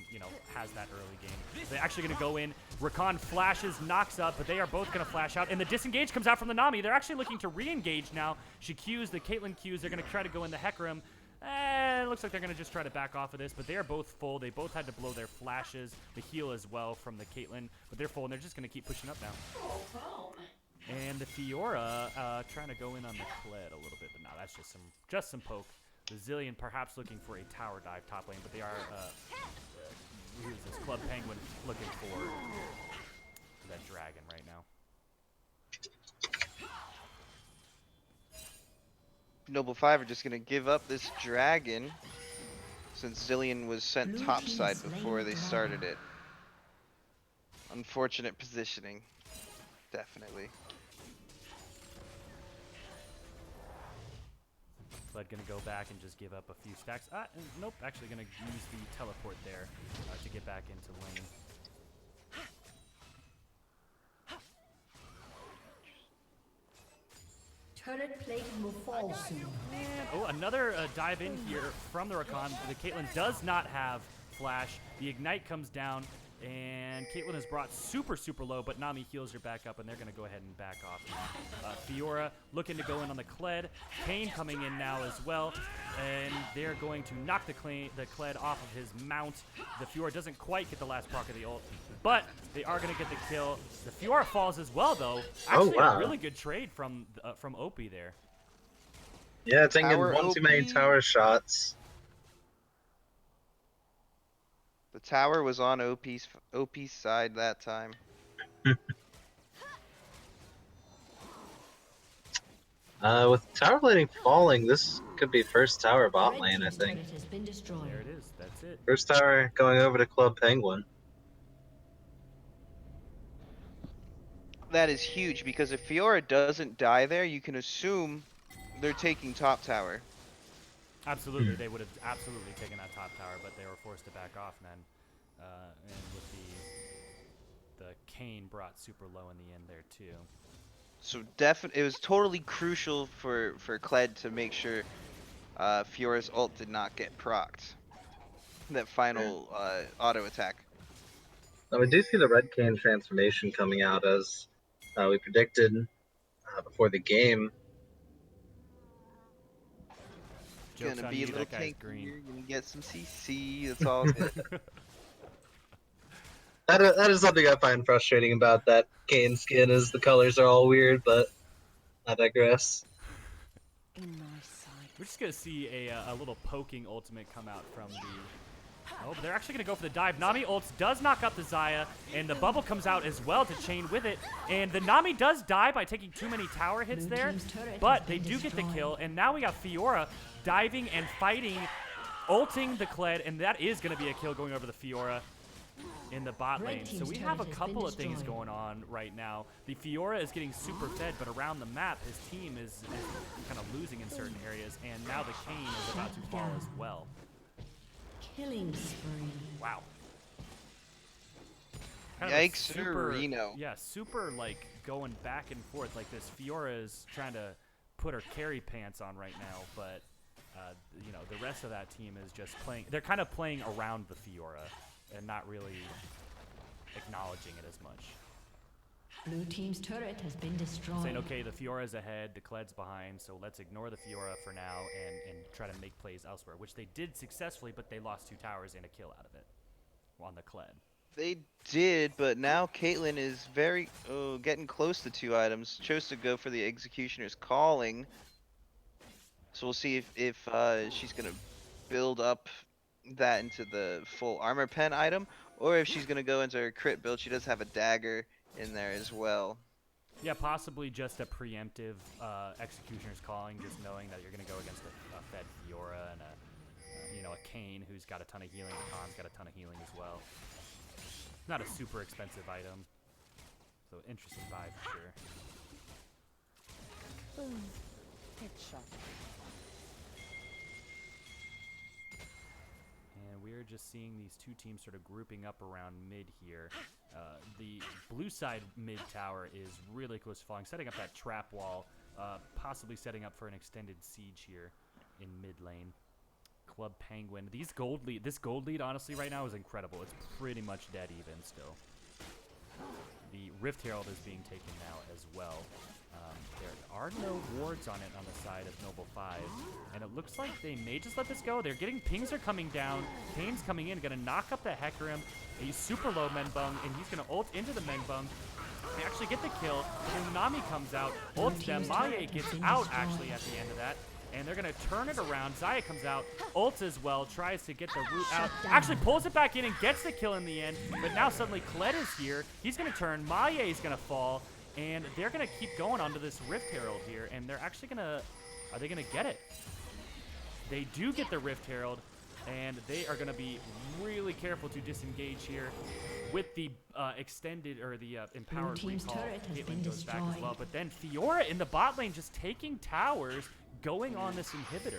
has that early game. They're actually going to go in. Rakan flashes, knocks up, but they are both going to flash out. And the disengage comes out from the Nami. They're actually looking to re-engage now. She Qs, the Caitlyn Qs. They're going to try to go in the Hecarim. It looks like they're going to just try to back off of this, but they are both full. They both had to blow their flashes, the heal as well from the Caitlyn, but they're full, and they're just going to keep pushing up now. And the Fiora trying to go in on the Kled a little bit, but no, that's just some poke. The Zillion perhaps looking for a tower dive top lane, but they are, who's this, Club Penguin looking for that dragon right now. Noble 5 are just gonna give up this dragon since Zillion was sent topside before they started it. Unfortunate positioning. Definitely. Kled gonna go back and just give up a few stacks. Nope, actually gonna use the teleport there to get back into lane. Turret plating will fall soon. Oh, another dive in here from the Rakan. The Caitlyn does not have flash. The ignite comes down, And Caitlyn is brought super, super low, but Nami heals her back up, and they're going to go ahead and back off now. Fiora looking to go in on the Kled. Kane coming in now as well, and they're going to knock the Kled off of his mount. The Fiora doesn't quite get the last proc of the ult, but they are going to get the kill. The Fiora falls as well, though. Actually, wow. a really good trade from Opie there. Yeah, taking Tower one too many OP. tower shots. The tower was on OP's side that time. With tower plating falling, this could be first tower bot Red lane, I team's think. turret has been destroyed. There it is. That's it. First tower going over to Club Penguin. That is huge because if Fiora doesn't die there, you can assume they're taking top tower. Absolutely, they would have absolutely taken that top tower, but they were forced to back off then. And with the Kane brought super low in the end there too. So it was totally crucial for Kled to make sure Fiora's ult did not get procced. That final auto attack. Now we do see the Red Cane transformation coming out as we predicted before the game. Joke's Gonna on be you, a little that guy's tanky. green. You're gonna get some CC. That's all good. That is something I find frustrating about that Kane skin is the colors are all weird, but I digress. In my sight. We're just gonna see a little poking ultimate come out from the. Oh, but they're actually gonna go for the dive. Nami ults does knock up the Xayah, and the bubble comes out as well to chain with it. And the Nami does die by taking too many tower hits Blue there, team's turret but has they been do get the destroyed. kill. And now we got Fiora diving and fighting, ulting the Kled, and that is gonna be a kill going over the Fiora in the bot Red lane. So team's we have a turret has been couple of things destroyed. going on right now. The Fiora is getting super fed, but around the map, his team is kind of losing in certain areas, and now the Kane is about to fall as well. Killing spree. Wow. Kind of a Yikes, Reno. Yeah, super like going back and forth. Like this Fiora is trying to put her carry pants on right now, but you know, the rest of that team is just playing. They're kind of playing around the Fiora and not really acknowledging it as much. Blue team's turret has been destroyed. Saying, okay, the Fiora's ahead, the Kled's behind, so let's ignore the Fiora for now and try to make plays elsewhere, which they did successfully, but they lost 2 towers and a kill out of it on the Kled. They did, but now Caitlyn is getting close to 2 items. Chose to go for the Executioner's Calling. So we'll see if she's gonna build up that into the full armor pen item, or if she's gonna go into her crit build. She does have a dagger in there as well. Yeah, possibly just a preemptive Executioner's Calling, just knowing that you're going to go against a fed Fiora and a Kane who's got a ton of healing, and Khan's got a ton of healing as well. Not a super expensive item, so interesting vibe for sure. Headshot. And we're just seeing these 2 teams sort of grouping up around mid here. The blue side mid tower is really close to falling, setting up that trap wall, possibly setting up for an extended siege here in mid lane. Club Penguin. This gold lead, honestly, right now is incredible. It's pretty much dead even still. The Rift Herald is being taken now as well. There are no wards on it on the side of Noble 5, and it looks like they may just let this go. They're getting pings are coming down. Kane's coming in, gonna knock up the Hecarim. He's super low Menbung, and he's gonna ult into the Menbung. They actually get the kill, and then Nami comes out, ults them. Maie gets out actually at the end of that, and they're gonna turn it around. Xayah comes out, ults as well, tries to get the root out, actually pulls it back in and gets the kill in the end, but now suddenly Kled is here. He's gonna turn, Maie's gonna fall, and they're gonna keep going onto this Rift Herald here, and they're actually gonna, are they gonna get it? They do get the Rift Herald, and they are gonna be really careful to disengage here with the extended, or the empowered Blue team's recall. turret has Caitlyn been goes back as destroyed. well, but then Fiora in the bot lane just taking towers, going on this inhibitor.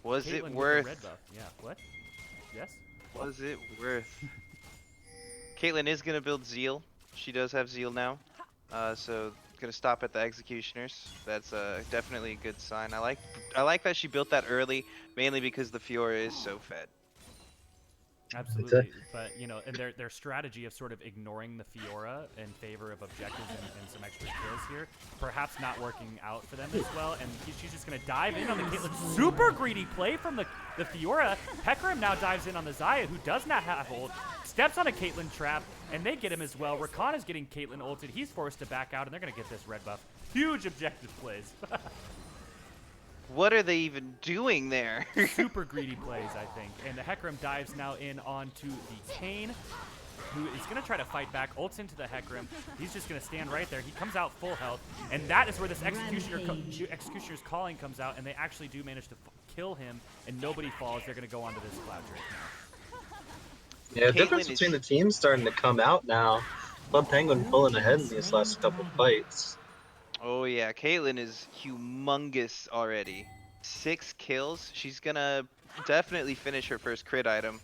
Was Caitlyn it with the worth? red buff. Yeah, what? Yes? Was it worth? Caitlyn is gonna build Zeal. She does have Zeal now, so gonna stop at the Executioners. That's definitely a good sign. I like that she built that early, mainly because the Fiora is so fed. Absolutely, but you know, and their strategy of sort of ignoring the Fiora in favor of objectives and some extra kills here, perhaps not working out for them as well. And she's just gonna dive in on the Caitlyn. Super greedy play from the Fiora. Hecarim now dives in on the Xayah, who does not have ult. Steps on a Caitlyn trap, and they get him as well. Rakan is getting Caitlyn ulted. He's forced to back out, and they're gonna get this red buff. Huge objective plays. What are they even doing there? Super greedy plays, I think. And the Hecarim dives now in onto the Kayn, who is going to try to fight back, ults into the Hecarim. He's just going to stand right there. He comes out full health, and that is where this Executioner's Calling comes out, and they actually do manage to kill him, and nobody falls. They're going to go onto this Cloud Drake now. Yeah, the Caitlyn difference is- between the teams starting to come out now. Club Penguin pulling ahead in these last couple fights. Oh yeah, Caitlyn is humongous already. 6 kills. She's gonna definitely finish her first crit item.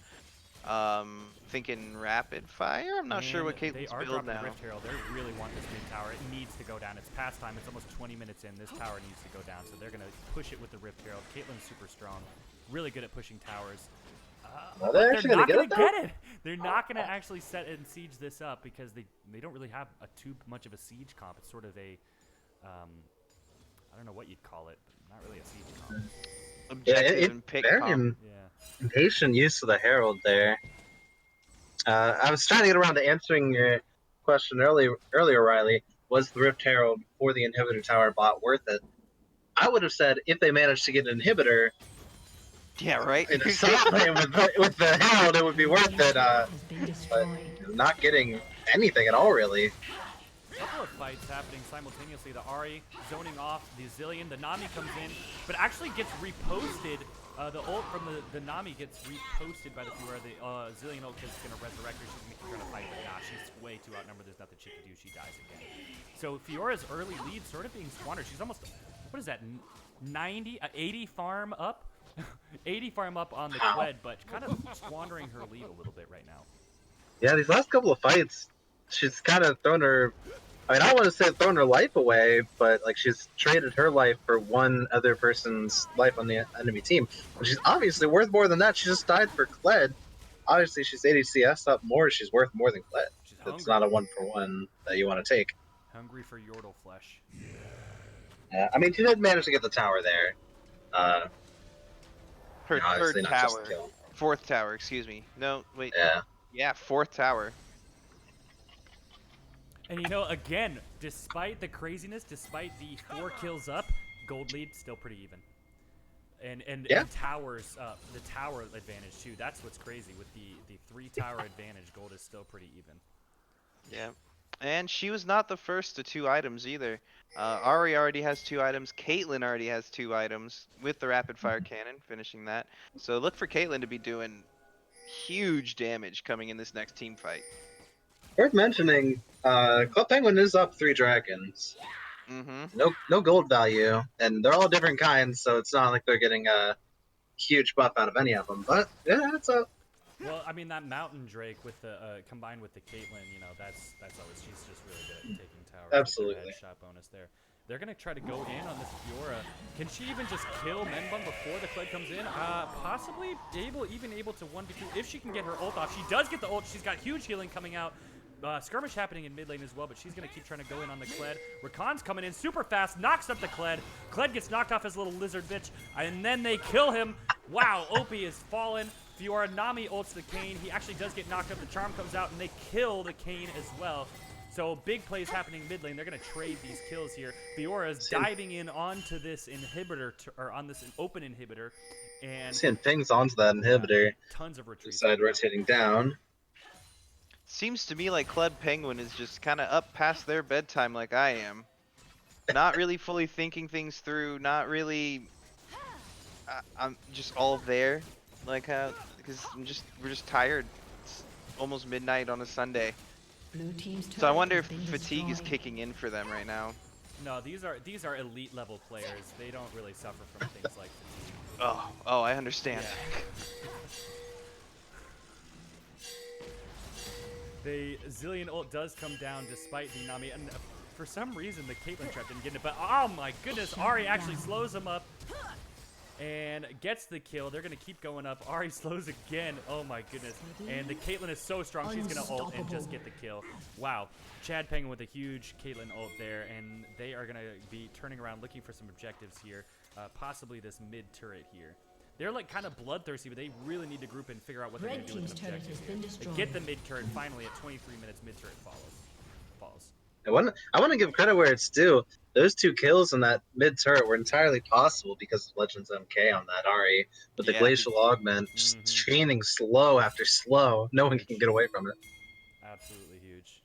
Thinking rapid fire. I'm not sure what They Caitlyn's are build dropping now. Rift Herald. They really want this mid tower. It needs to go down. It's past time. It's almost 20 minutes in. This tower needs to go down, so they're going to push it with the Rift Herald. Caitlyn's super strong. Really good at pushing towers. Are But they actually not gonna get gonna it, though? get it. They're not going to actually set and siege this up because they don't really have too much of a siege comp. It's sort of a I don't know what you'd call it, but not really a siege comp. Objective and pick very comp. Yeah. impatient use of the Herald there. I was trying to get around to answering your question earlier, Riley. Was the Rift Herald for the inhibitor tower bot worth it? I would have said if they managed to get an inhibitor Yeah, right. in a side lane with the Herald, it would be worth it. Has been But destroyed. not getting anything at all, really. Couple of fights happening simultaneously. The Ahri zoning off the Zillion. The Nami comes in, but actually gets reposted. The ult from the Nami gets reposted by the Fiora. The Zillion ult is going to resurrect her. She's going to try to fight, but nah, she's way too outnumbered. There's nothing she can do. She dies again. So Fiora's early lead sort of being squandered. She's almost, what is that, 80 farm up? 80 farm up on the Qued, but kind of squandering her lead a little bit right now. Yeah, these last couple of fights, she's kind of thrown her. I mean, I don't want to say thrown her life away, but like she's traded her life for one other person's life on the enemy team. And she's obviously worth more than that. She just died for Kled. Obviously, she's 80 CS up more. She's worth more than Kled. She's It's hungry. not a 1-for-1 that you want to take. Hungry for Yordle flesh. I mean, she did manage to get the tower there. Her Obviously third not just tower. a kill. 4th tower, excuse me. No, wait. Yeah. Yeah, 4th tower. And you know, again, despite the craziness, despite the 4 kills up, gold lead still pretty even. And Yeah. towers up, the tower advantage too. That's what's crazy with the 3 tower advantage. Gold is still pretty even. Yeah. And she was not the first to 2 items either. Ahri already has 2 items. Caitlyn already has 2 items with the rapid fire cannon, finishing that. So look for Caitlyn to be doing huge damage coming in this next team fight. Worth mentioning, Club Penguin is up 3 dragons. Mm-hmm. No gold value, and they're all different kinds, so it's not like they're getting a huge buff out of any of them. But yeah, it's up. Well, I mean that Mountain Drake with the combined with the Caitlyn, you know, that's always, she's just really good at taking towers. Absolutely. Headshot bonus there. They're gonna try to go in on this Fiora. Can she even just kill Menbun before the Kled comes in? Possibly able to 1v2 if she can get her ult off. She does get the ult. She's got huge healing coming out. Skirmish happening in mid lane as well, but she's gonna keep trying to go in on the Kled. Rakan's coming in super fast, knocks up the Kled. Kled gets knocked off his little lizard bitch, and then they kill him. Wow, Opie is fallen. Fiora Nami ults the Kayn. He actually does get knocked up. The charm comes out, and they kill the Kayn as well. So big plays happening mid lane. They're gonna trade these kills here. Fiora's diving in onto this inhibitor, or on this open inhibitor, and Seeing pings onto that inhibitor. tons of retreats. Side rotating down. Seems to me like Club Penguin is just kind of up past their bedtime like I am. Not really fully thinking things through, not really... I'm just all there, like because we're just tired. It's almost midnight on a Sunday. Blue team's So I turret wonder has if been fatigue is destroyed. kicking in for them right now. No, these are elite level players. They don't really suffer from things like fatigue. Oh, I understand. The Zillion ult does come down despite the Nami, and for some reason the Caitlyn trap didn't get it. But oh my goodness, Ahri actually slows him up. and gets the kill. They're going to keep going up. Ari slows again. Oh my goodness. And the Caitlyn is so strong. She's going to ult and just get the kill. Wow. Chad Penguin with a huge Caitlyn ult there, and they are going to be turning around looking for some objectives here, possibly this mid turret here. They're like kind of bloodthirsty, but they really need to group and figure out what they're going Red to do with team's an turret objective has here. been They destroyed. get the mid turret finally at 23 minutes. Mid turret falls. I want to give credit where it's due. Those 2 kills in that mid turret were entirely possible because of Legends MK on that Ari with the Yeah. glacial augment just Mhm. chaining slow after slow. No one can get away from it. Absolutely huge.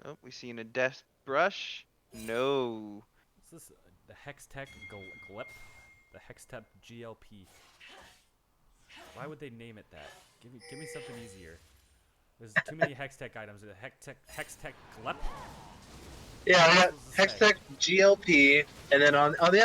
Oh, we seen a death brush. No. Is this the Hextech Glep? The Hextech GLP. Why would they name it that? Give me something easier. There's too many Hextech items. The Hextech Glep? Yeah, What was this Hextech GLP, and then on the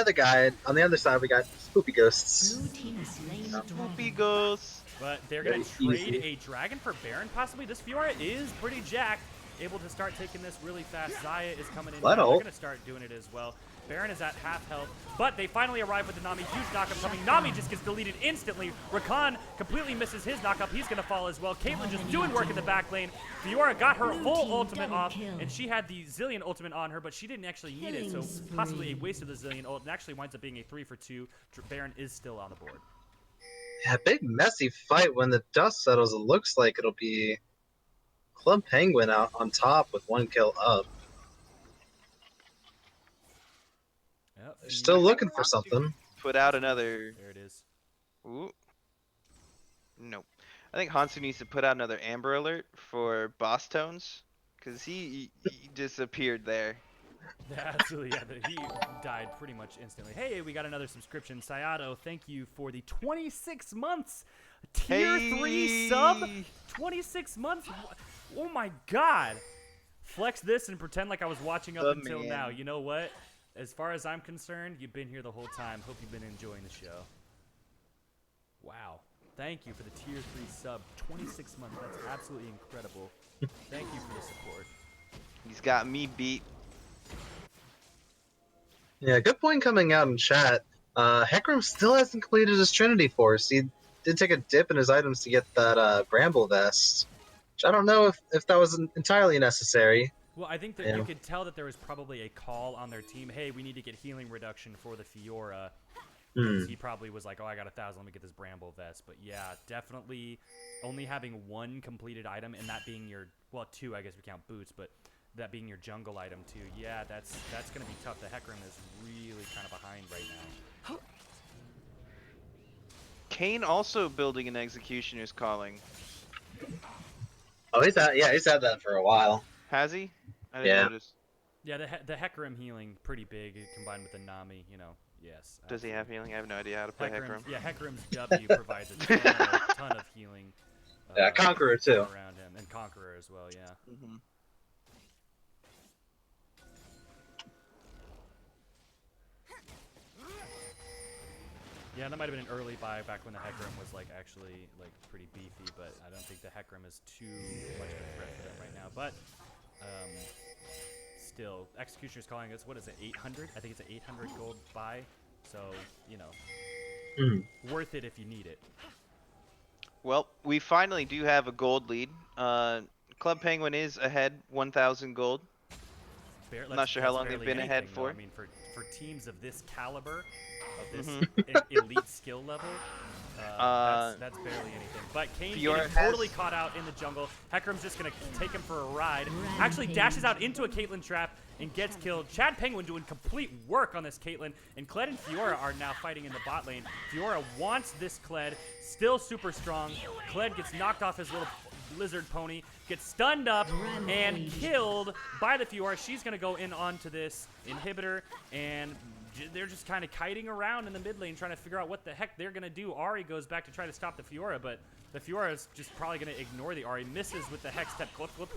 other side we got Spoopy Ghosts. Blue team has slain the Whoopie dragon. goes. But they're going to Very trade easy. a dragon for Baron, possibly. This Fiora is pretty jacked. Able to start taking this really fast. Zaya is coming in. Let They're ult. going to start doing it as well. Baron is at half health, but they finally arrive with the Nami. Huge knockup coming. Nami just gets deleted instantly. Rakan completely misses his knockup. He's going to fall as well. Caitlyn just doing work in the back lane. Fiora got her Blue full team ultimate double off, kill. and she had the Zillion ultimate on her, but she didn't actually need it, so Killing possibly a spree. waste of the Zillion ult, and actually winds up being a 3-for-2. Baron is still on the board. Yeah, big messy fight. When the dust settles, it looks like it'll be Club Penguin out on top with 1 kill up. Yep, They're still looking for Want to something. Put out another. There it is. Ooh. Nope. I think Hansu needs to put out another Amber Alert for Boss Tones, because he disappeared there. Absolutely, yeah. He died pretty much instantly. Hey, we got another subscription. Sayato, thank you for the 26 months. Tier 3 sub? Hey! 26 months? Oh my god. Flex this and pretend like I was watching up The until man. now. You know what? As far as I'm concerned, you've been here the whole time. Hope you've been enjoying the show. Wow. Thank you for the tier 3 sub. 26 months. That's absolutely incredible. Thank you for the support. He's got me beat. Yeah, good point coming out in chat. Hecarim still hasn't completed his Trinity Force. He did take a dip in his items to get that Bramble Vest, which I don't know if that was entirely necessary. Well, I think that Yeah. you could tell that there was probably a call on their team. Hey, we need to get healing reduction for the Fiora. Hmm. He probably was like, oh, I got 1,000. Let me get this Bramble Vest. But yeah, definitely only having 1 completed item and that being your, well, 2, I guess we count boots, but that being your jungle item too. Yeah, that's going to be tough. The Hecarim is really kind of behind right now. Kane also building an Executioner's Calling. Oh, he's had that for a while. Has he? I didn't Yeah. notice. Yeah, the Hecarim healing pretty big combined with the Nami, you know. Yes. Does he have healing? I have no idea how to play Hecarim. Yeah, Hecarim's W provides a ton of healing. Yeah, Conqueror too. Around him, and Conqueror as well, yeah. Mm-hmm. Yeah, that might have been an early buy back when the Hecarim was like actually like pretty beefy, but I don't think the Hecarim is too much of a threat for them right now. But still, Executioner's calling us. What is it? 800? I think it's an 800 gold buy. So you know, worth it if you need it. Well, we finally do have a gold lead. Club Penguin is ahead 1,000 gold. Not sure how long they've been ahead for. I mean, for teams of this caliber, of this Mhm. elite skill level, that's barely anything. But Kane Fiora getting totally caught out in the jungle. Hecarim's just going to take him for a ride. Actually dashes out into a Caitlyn trap and gets killed. Chad Penguin doing complete work on this Caitlyn. And Kled and Fiora are now fighting in the bot lane. Fiora wants this Kled. Still super strong. Kled gets knocked off his little lizard pony, gets stunned up and killed by the Fiora. She's going to go in onto this inhibitor, and they're just kind of kiting around in the mid lane trying to figure out what the heck they're going to do. Ahri goes back to try to stop the Fiora, but the Fiora is just probably going to ignore the Ahri, misses with the Hextech Glip,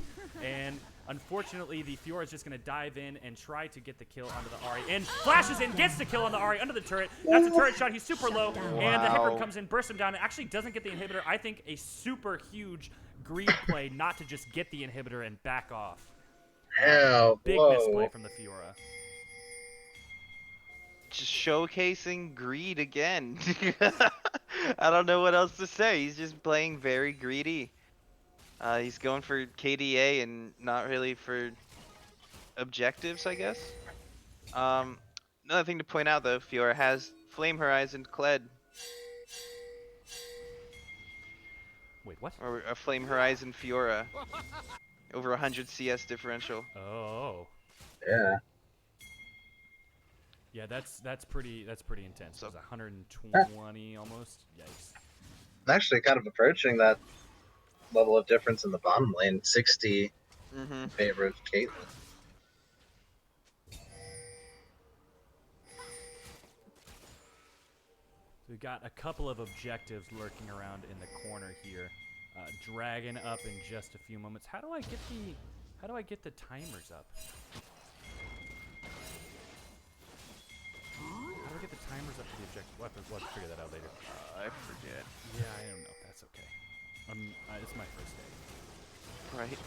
and unfortunately the Fiora is just going to dive in and try to get the kill onto the Ahri, and flashes in, gets the kill on the Ahri under the turret. That's a turret shot. He's super low, and the Hecarim comes in, bursts him down, and actually doesn't get the inhibitor. I think a super huge greed play not to just get the inhibitor and back off. Hell, Big whoa. misplay from the Fiora. just showcasing greed again. I don't know what else to say. He's just playing very greedy. He's going for KDA and not really for objectives, I guess. Another thing to point out though, Fiora has Flame Horizon Kled, Wait, what? or a Flame Horizon Fiora. Over 100 CS differential. Oh. Yeah. Yeah, that's pretty intense. So- It's 120 almost. Yikes. I'm actually kind of approaching that level of difference in the bottom lane. 60 Mm-hmm. in favor of Caitlyn. We've got a couple of objectives lurking around in the corner here. Dragon up in just a few moments. How do I get the timers up? How do I get the timers up to the objective? We'll have to figure that out later. I forget. Yeah, I don't know. That's okay. It's my first day. Right.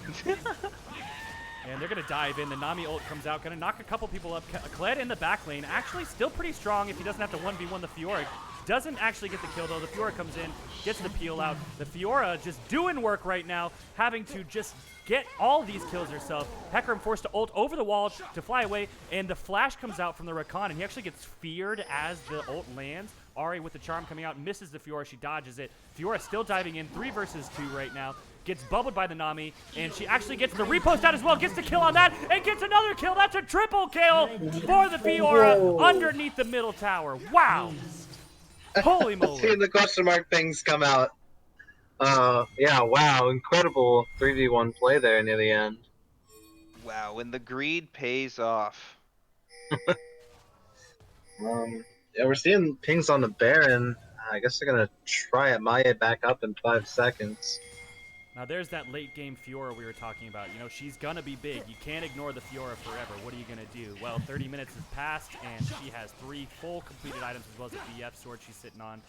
And they're going to dive in. The Nami ult comes out. Going to knock a couple people up. Kled in the back lane. Actually still pretty strong if he doesn't have to 1v1 the Fiora. Doesn't actually get the kill, though. The Fiora comes in, gets the peel out. The Fiora just doing work right now, having to just get all these kills herself. Hecarim forced to ult over the wall to fly away, and the flash comes out from the Rakan, and he actually gets feared as the ult lands. Ahri with the charm coming out, misses the Fiora. She dodges it. Fiora still diving in, 3 versus 2 right now. Gets bubbled by the Nami, and she actually gets the repost out as well. Gets the kill on that, and gets another kill. That's a triple kill for the Fiora underneath the middle tower. Wow. Holy moly. Seeing the question mark things come out. Yeah, wow, incredible 3v1 play there near the end. Wow, when the greed pays off. Yeah, we're seeing pings on the Baron. I guess they're gonna try it. Maya back up in 5 seconds. Now there's that late game Fiora we were talking about. You know, she's gonna be big. You can't ignore the Fiora forever. What are you gonna do? Well, 30 minutes has passed, and she has 3 full completed items as well as a BF sword she's sitting on.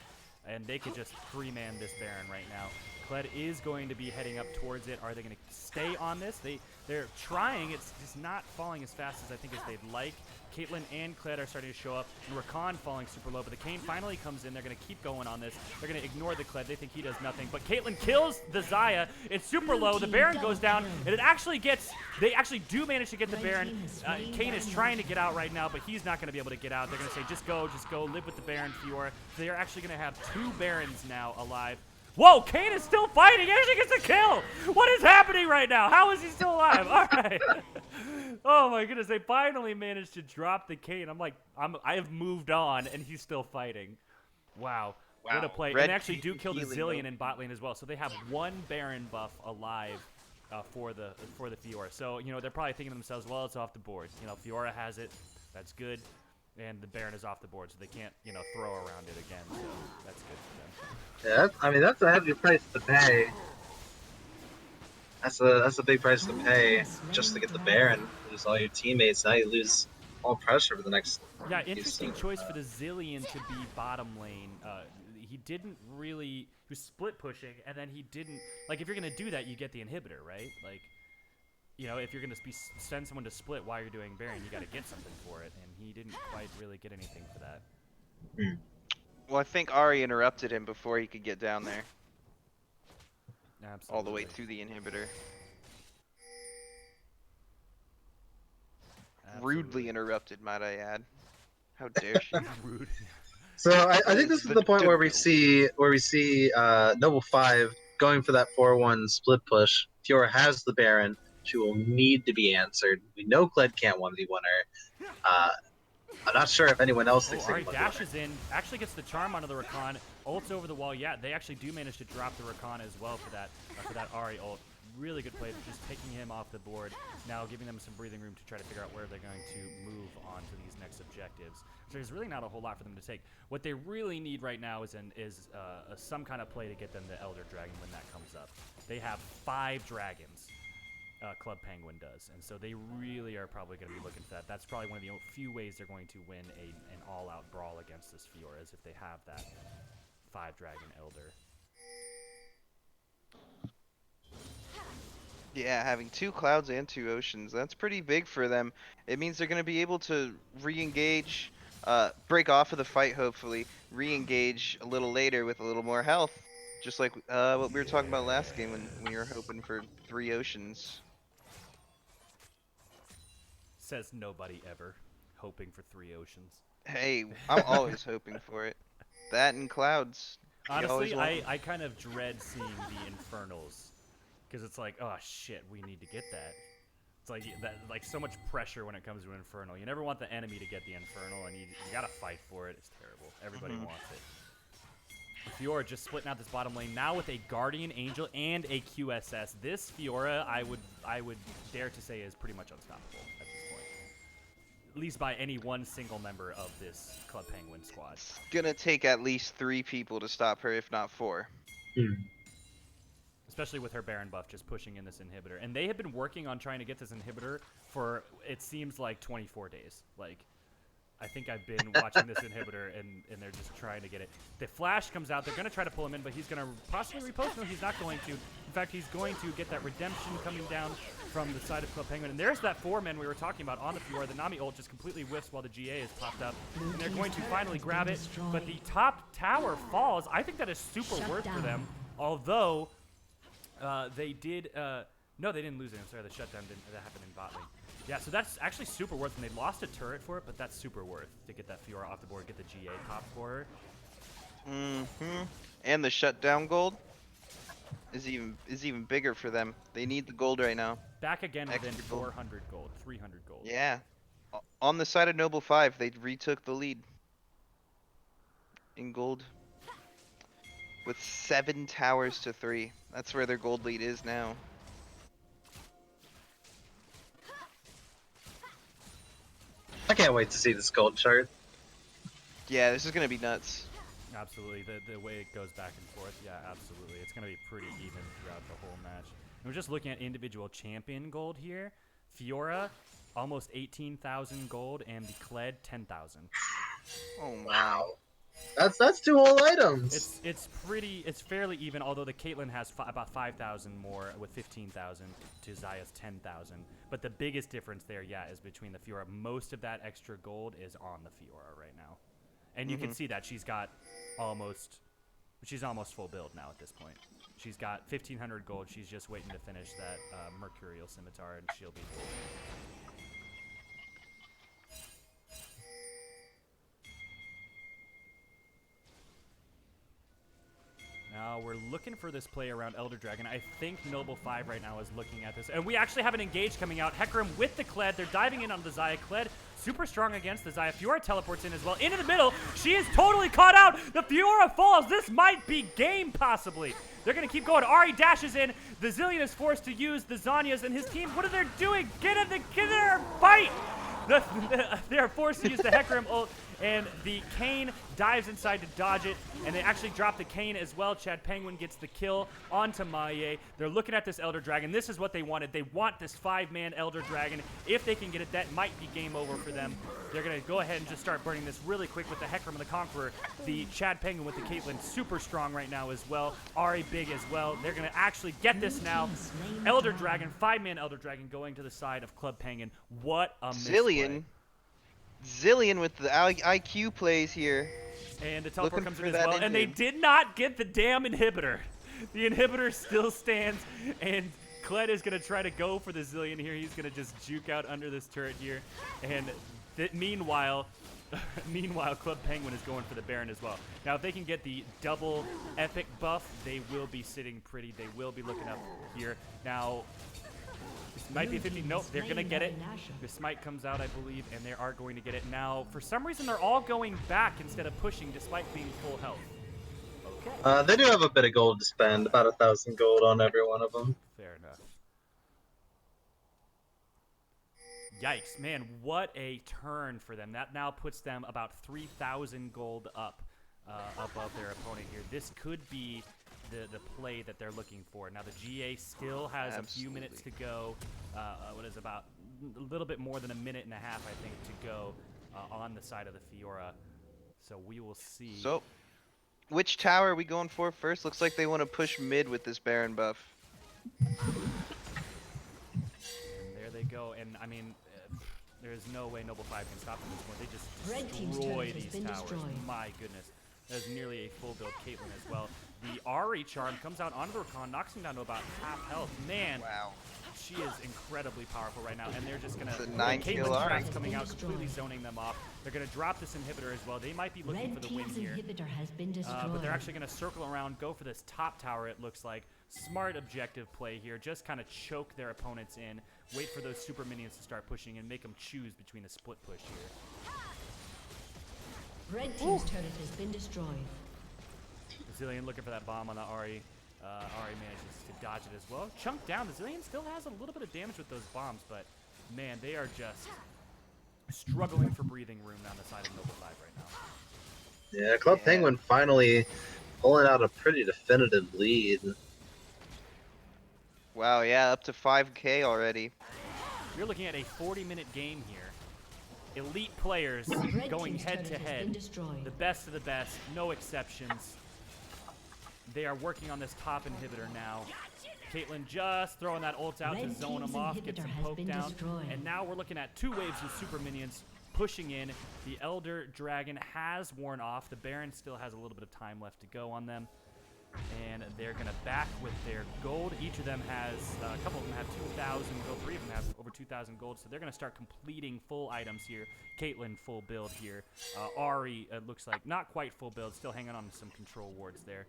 And they could just 3-man this Baron right now. Kled is going to be heading up towards it. Are they gonna stay on this? They're trying. It's just not falling as fast as I think as they'd like. Caitlyn and Kled are starting to show up, and Rakan falling super low, but the Kayn finally comes in. They're going to keep going on this. They're going to ignore the Kled. They think he does nothing, but Caitlyn kills the Xayah. It's super low. The Baron goes down, and they actually do manage to get the Baron. Kayn is trying to get out right now, but he's not going to be able to get out. They're going to say, just go, live with the Baron, Fiora. They're actually going to have 2 Barons now alive. Whoa, Kayn is still fighting. He actually gets a kill. What is happening right now? How is he still alive? All right. Oh my goodness, they finally managed to drop the Kayn. I have moved on, and he's still fighting. Wow. What a play. And Red they actually do kill the healing, Zillion though. in bot lane as well. So they have 1 Baron buff alive for the Fiora. So, you know, they're probably thinking to themselves, well, it's off the board. You know, Fiora has it. That's good. And the Baron is off the board, so they can't, you know, throw around it again. So that's good for them. Yeah, I mean, that's a heavy price to pay. That's a big price to pay just to get the Baron. Lose all your teammates. Now you lose all pressure for the next. Yeah, interesting choice for the Zillion to be bottom lane. He didn't really. He was split pushing, and then he didn't. Like, if you're going to do that, you get the inhibitor, right? Like, you know, if you're going to send someone to split while you're doing Baron, you got to get something for it, and he didn't quite really get anything for that. Well, I think Ahri interrupted him before he could get down there. Absolutely. All the way to the inhibitor. Rudely interrupted, might I add. How dare she? Rude. So I think this is the point where we see Noble 5 going for that 4-1 split push. Fiora has the Baron. She will need to be answered. We know Kled can't 1v1 her. I'm not sure if anyone else thinks they Ahri can 1v1 her. dashes in, actually gets the charm onto the Rakan, ults over the wall. Yeah, they actually do manage to drop the Rakan as well for that Ahri ult. Really good play, just taking him off the board. Now giving them some breathing room to try to figure out where they're going to move on to these next objectives. So there's really not a whole lot for them to take. What they really need right now is some kind of play to get them the Elder Dragon when that comes up. They have 5 dragons. Club Penguin does, and so they really are probably going to be looking for that. That's probably one of the few ways they're going to win an all-out brawl against this Fiora, is if they have that 5-dragon Elder. Yeah, having 2 clouds and 2 oceans, that's pretty big for them. It means they're going to be able to re-engage break off of the fight, hopefully, re-engage a little later with a little more health. Just like what we were talking about last game when we were hoping for 3 oceans. Says nobody ever, hoping for 3 oceans. Hey, I'm always hoping for it. That and clouds. You always Honestly, want 'em. I kind of dread seeing the Infernals, because it's like, oh shit, we need to get that. It's like that, like so much pressure when it comes to Infernal. You never want the enemy to get the Infernal, and you gotta fight for it. It's terrible. Everybody Mhm. wants it. Fiora just splitting out this bottom lane now with a Guardian Angel and a QSS. This Fiora, I would dare to say, is pretty much unstoppable at this point. At least by any one single member of this Club Penguin squad. It's gonna take at least 3 people to stop her, if not 4. Especially with her Baron buff just pushing in this inhibitor. And they have been working on trying to get this inhibitor for, it seems like, 24 days. Like, I think I've been watching this inhibitor, and they're just trying to get it. The flash comes out. They're going to try to pull him in, but he's going to possibly repost. No, he's not going to. In fact, he's going to get that redemption coming down from the side of Club Penguin. And there's that 4-man we were talking about on the Fiora. The Nami ult just completely whiffs while the GA is popped up. And they're going to finally grab it. But the top tower falls. I think that is super Shut worth for down. them. Although, they did... no, they didn't lose it. I'm sorry, the shutdown that happened in bot lane. Yeah, so that's actually super worth, and they lost a turret for it, but that's super worth to get that Fiora off the board, get the GA pop for her. And the shutdown gold is even bigger for them. They need the gold right now. Back again within Extra gold. 400 gold, 300 gold. Yeah. On the side of Noble 5, they retook the lead in gold with 7 towers to 3. That's where their gold lead is now. I can't wait to see this gold chart. Yeah, this is gonna be nuts. Absolutely, the way it goes back and forth, yeah, absolutely. It's going to be pretty even throughout the whole match. And we're just looking at individual champion gold here. Fiora, almost 18,000 gold, and the Kled, 10,000. Oh my. Wow. That's 2 whole items. It's fairly even, although the Caitlyn has about 5,000 more with 15,000 to Zaya's 10,000. But the biggest difference there, yeah, is between the Fiora. Most of that extra gold is on the Fiora right now. And you can see that she's almost full build now at this point. She's got 1,500 gold. She's just waiting to finish that Mercurial Scimitar, and she'll be full. Now we're looking for this play around Elder Dragon. I think Noble 5 right now is looking at this. And we actually have an engage coming out. Hecarim with the Kled. They're diving in on the Xayah. Kled super strong against the Xayah. Fiora teleports in as well. Into the middle. She is totally caught out. The Fiora falls. This might be game possibly. They're going to keep going. Ahri dashes in. The Zilean is forced to use the Zhonya's, and his team, what are they doing? Get in there, fight! They're forced to use the Hecarim ult, and the Kayn dives inside to dodge it, and they actually drop the Kayn as well. Chad Penguin gets the kill onto Maie. They're looking at this Elder Dragon. This is what they wanted. They want this 5-man Elder Dragon. If they can get it, that might be game over for them. They're going to go ahead and just start burning this really quick with the Hecarim and the Conqueror. The Chad Penguin with the Caitlyn super strong right now as well. Ahri big as well. They're going to actually get this now. Elder Dragon, 5-man Elder Dragon going to the side of Club Penguin. What a misplay. Zilean with the IQ plays here. And the teleport Looking comes for in as that well. And they engine. did not get the damn inhibitor. The inhibitor still stands, and Kled is going to try to go for the Zilean here. He's going to just juke out under this turret here. And meanwhile, Club Penguin is going for the Baron as well. Now, if they can get the double epic buff, they will be sitting pretty. They will be looking up here. Now, this might be 50. Nope, they're going to get it. The smite comes out, I believe, and they are going to get it. Now, for some reason, they're all going back instead of pushing despite being full health. Okay. They do have a bit of gold to spend, about 1,000 gold on every one of them. Fair enough. Yikes, man, what a turn for them. That now puts them about 3,000 gold up above their opponent here. This could be the play that they're looking for. Now, the GA still has a few minutes to go. What is about a little bit more than a minute and a half, I think, to go on the side of the Fiora. So we will see. So, which tower are we going for first? Looks like they want to push mid with this Baron buff. And there they go. And I mean, There is no way Noble 5 can stop them at this point. They just Red team's destroy turret has these been towers. destroyed. My goodness. There's nearly a full build Caitlyn as well. The Ari charm comes out onto the Rakan, knocks him down to about half health. Man, Wow. she is incredibly powerful right now, and they're just gonna. It's a 9-kill Caitlyn's Ari. traps coming out, completely zoning them off. They're gonna drop this inhibitor as well. They might be looking Red for the win team's here. inhibitor has been destroyed. But they're actually going to circle around, go for this top tower, it looks like. Smart objective play here. Just kind of choke their opponents in. Wait for those super minions to start pushing and make them choose between a split push here. Red team's turret has been destroyed. Zillion looking for that bomb on the Ari. Ari manages to dodge it as well. Chunk down. The Zillion still has a little bit of damage with those bombs, but man, they are just struggling for breathing room down the side of Noble 5 right now. Yeah, Club Yeah. Penguin finally pulling out a pretty definitive lead. Wow, yeah, up to 5K already. You're looking at a 40-minute game here. Elite players Red going team's head turret to has been head. destroyed. The best of the best, no exceptions. They are working on this top inhibitor now. Caitlyn just throwing that ult out to Red zone team's them off, get inhibitor some has poke been down. destroyed. And now we're looking at 2 waves of super minions pushing in. The Elder Dragon has worn off. The Baron still has a little bit of time left to go on them. And they're going to back with their gold. Each of them has, a couple of them have 2,000 gold. 3 of them have over 2,000 gold. So they're going to start completing full items here. Caitlyn, full build here. Ari, it looks like not quite full build, still hanging on to some control wards there.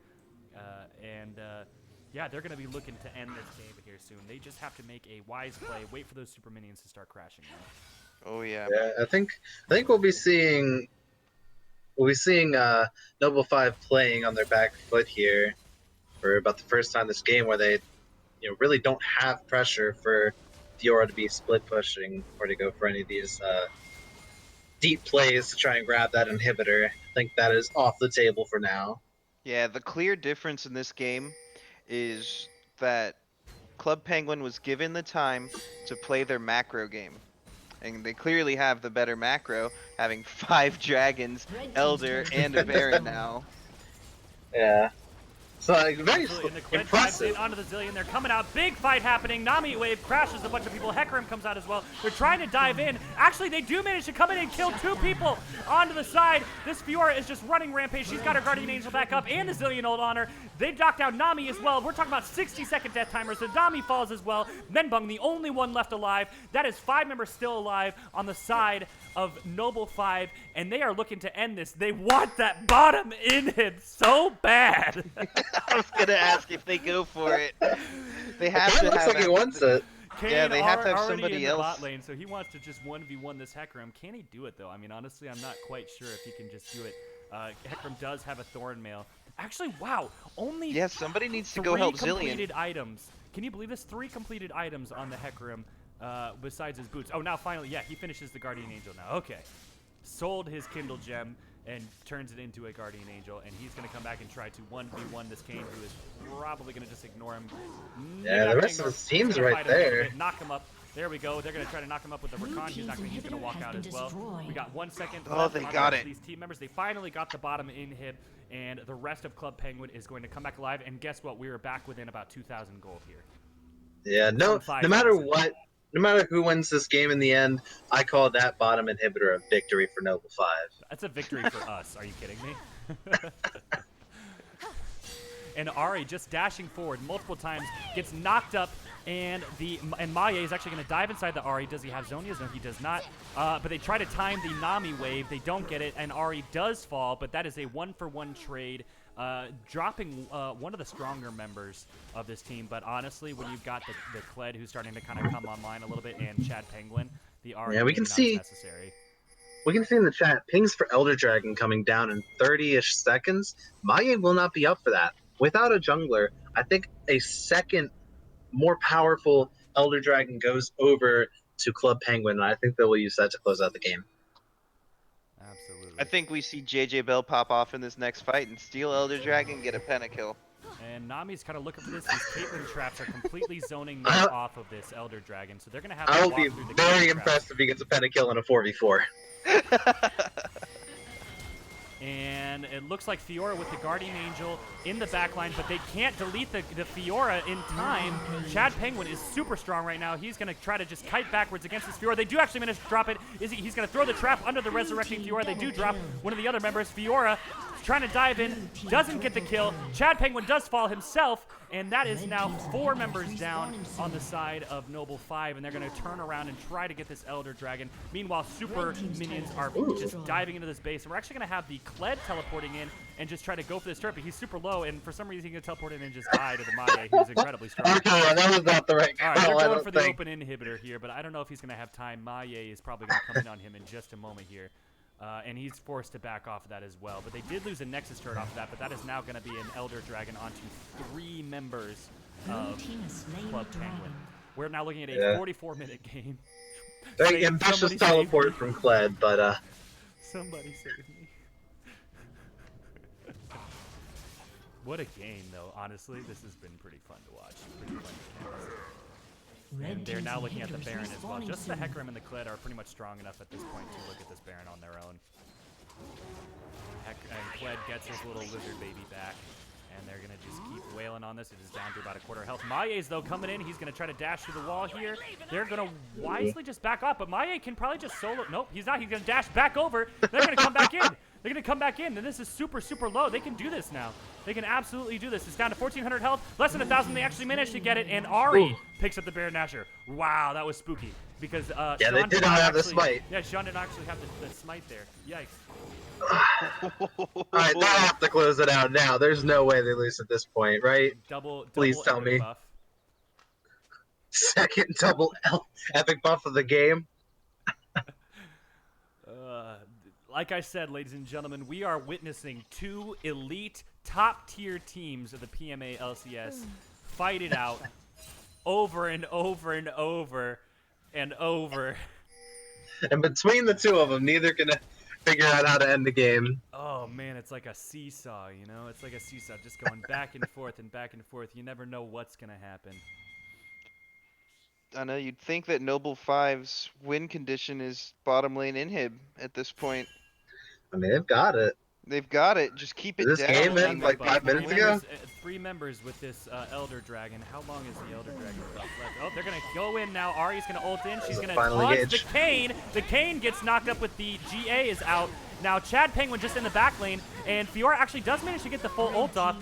Yeah, they're going to be looking to end this game here soon. They just have to make a wise play, wait for those super minions to start crashing out. Oh yeah. Yeah, I think we'll be seeing Noble 5 playing on their back foot here for about the first time this game, where they really don't have pressure for Fiora to be split pushing or to go for any of these deep plays to try and grab that inhibitor. I think that is off the table for now. Yeah, the clear difference in this game is that Club Penguin was given the time to play their macro game. And they clearly have the better macro, having 5 dragons, Red team's Elder, turret and has a been Baron destroyed. now. Yeah. So very And the Quinn drives in impressive. onto the Zillion. They're coming out. Big fight happening. Nami wave crashes a bunch of people. Hecarim comes out as well. They're trying to dive in. Actually, they do manage to come in and kill 2 people onto the side. This Fiora is just running rampage. She's got her Guardian Angel back up and the Zillion ult on her. They knocked down Nami as well. We're talking about 60-second death timer, so Nami falls as well. Menbung, the only one left alive. That is 5 members still alive on the side of Noble 5, and they are looking to end this. They want that bottom inhib so bad. I was gonna ask if they go for it. They have It to looks have like he wants it. Kane Yeah, they have to have already somebody in the else. bot lane, so he wants to just 1v1 this Hecarim. Can he do it, though? I mean, honestly, I'm not quite sure if he can just do it. Hecarim does have a Thorn Mail. Actually, wow, only Yeah, somebody needs to 3 go help completed Zillion. items. Can you believe this? 3 completed items on the Hecarim besides his boots. Oh, now finally, yeah, he finishes the Guardian Angel now. Okay. Sold his Kindle Gem and turns it into a Guardian Angel, and he's going to come back and try to 1v1 this Kane, who is probably going to just ignore him. Maybe Yeah, not the gonna rest ignore of him, his team's just gonna right fight him a little there. bit, knock him up. There we go. They're going to try to knock him up with the Blue Rakan. He's not team's gonna, he's going to inhibitor walk has out been as well. destroyed. We got 1 second Oh, left they on got the rest it. of these team members. They finally got the bottom inhib, and the rest of Club Penguin is going to come back alive. And guess what? We are back within about 2,000 gold here. Yeah, no matter who wins this game in the end, I call that bottom inhibitor a victory for Noble 5. That's a victory for us. Are you kidding me? And Ari just dashing forward multiple times, gets knocked up, and Maye is actually going to dive inside the Ari. Does he have Zonias? No, he does not. But they try to time the Nami wave. They don't get it, and Ari does fall, but that is a 1-for-1 trade, dropping one of the stronger members of this team. But honestly, when you've got the Kled who's starting to kind of come online a little bit, and Chad Penguin, the Ari Yeah, we maybe can not see- as necessary. We can see in the chat, pings for Elder Dragon coming down in 30-ish seconds. Maye will not be up for that. Without a jungler, I think a second more powerful Elder Dragon goes over to Club Penguin, and I think they will use that to close out the game. Absolutely. I think we see JJ Bell pop off in this next fight and steal Elder Dragon, get a pentakill. And Nami's kind of looking for this. These Caitlyn traps are completely zoning them off of this Elder Dragon, so they're going to have to I will walk be through the very Caitlyn impressed traps. if he gets a pentakill in a 4v4. And it looks like Fiora with the Guardian Angel in the backline, but they can't delete the Fiora in time. Chad Penguin is super strong right now. He's going to try to just kite backwards against this Fiora. They do actually manage to drop it. He's going to throw the trap under the Resurrecting Fiora. They do drop one of the other members. Fiora trying to dive in, doesn't get the kill. Chad Penguin does fall himself, and that is now 4 members down on the side of Noble 5, and they're going to turn around and try to get this Elder Dragon. Meanwhile, super minions are just diving into this base, and we're actually going to have the Kled teleporting in and just try to go for this turret, but he's super low, and for some reason he can teleport in and just die to the Maya, who's incredibly strong. Okay, that was not the right call. All right, they're I going don't for the think. open inhibitor here, but I don't know if he's going to have time. Maye is probably going to come in on him in just a moment here. And he's forced to back off of that as well. But they did lose a Nexus turret off of that, but that is now going to be an Elder Dragon onto 3 members of Club Penguin. We're now looking at a 44-minute game. Very ambitious Somebody teleport save me. from Kled, but Somebody save me. What a game, though. Honestly, this has been pretty fun to watch. Pretty fun to cast. And they're now looking at the Baron as well. Just the Hecarim and the Kled are pretty much strong enough at this point to look at this Baron on their own. And Kled gets his little lizard baby back. And they're going to just keep wailing on this. It is down to about a quarter health. Maye's, though, coming in. He's going to try to dash through the wall here. They're going to wisely just back off. But Maye can probably just solo. Nope, he's not. He's going to dash back over. They're going to come back in. They're going to come back in. And this is super, super low. They can do this now. They can absolutely do this. It's down to 1,400 health. Less than 1,000. They actually managed to get it. And Ari picks up the Baron Nashor. Wow, that was spooky. Because yeah, Sean they did not have the actually- smite. Yeah, Sean didn't actually have the smite there. Yikes. Alright, they'll have to close it out now. There's no way they lose at this point, right? Double Please tell epic me. buff. Second double epic buff of the game. Like I said, ladies and gentlemen, we are witnessing 2 elite top-tier teams of the PMA LCS fight it out over and over and over and over. And between the two of them, neither can figure out how to end the game. Oh, man, it's like a seesaw, you know? It's like a seesaw just going back and forth and back and forth. You never know what's going to happen. I know you'd think that Noble 5's win condition is bottom lane inhib at this point. I mean, they've got it. They've got it. Just keep it This down. game and ended like keep 5 it minutes going. ago? 3 members with this Elder Dragon. How long is the Elder Dragon left? Oh, they're going to go in now. Ari's going to ult in. She's going to final taunt the engage. Kane. The Kane gets knocked up with the GA is out. Now, Chad Penguin just in the back lane, and Fiora actually does manage to get the full ult off.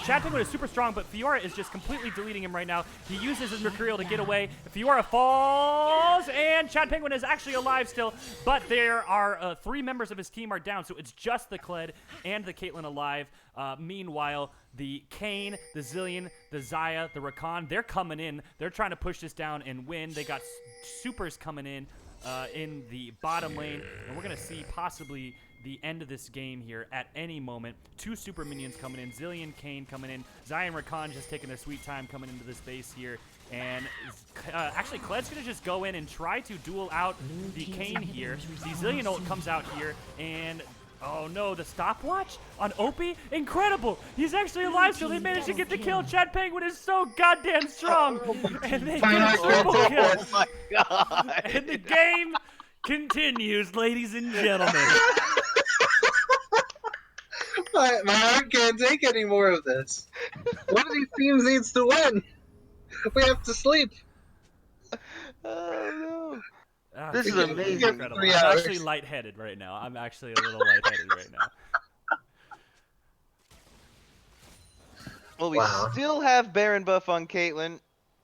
Chad Penguin is super strong, but Fiora is just completely deleting him right now. He uses his Mercurial to get away. Fiora falls, and Chad Penguin is actually alive still, but there are 3 members of his team are down, so it's just the Kled and the Caitlyn alive. Meanwhile, the Kayn, the Zillion, the Xayah, the Rakan, they're coming in. They're trying to push this down and win. They got supers coming in the bottom lane, and we're going to see possibly the end of this game here at any moment. 2 super minions coming in, Zillion, Kayn coming in, Xayah and Rakan just taking their sweet time coming into this base here, and actually Kled's going to just go in and try to duel out the Kayn here. The Zillion ult comes out here, and oh no, the stopwatch on Opie? Incredible! He's actually alive still. They managed to get the kill. Chad Penguin is so goddamn strong. And they get a triple kill. Oh my god! And the game continues, ladies and gentlemen. My heart can't take any more of this. One of these teams needs to win. We have to sleep. Oh Ah, This is it's amazing. incredible. 3 I'm hours. actually lightheaded right now. I'm actually a little lightheaded right now. no! Well, we Wow. still have Baron buff on Caitlyn.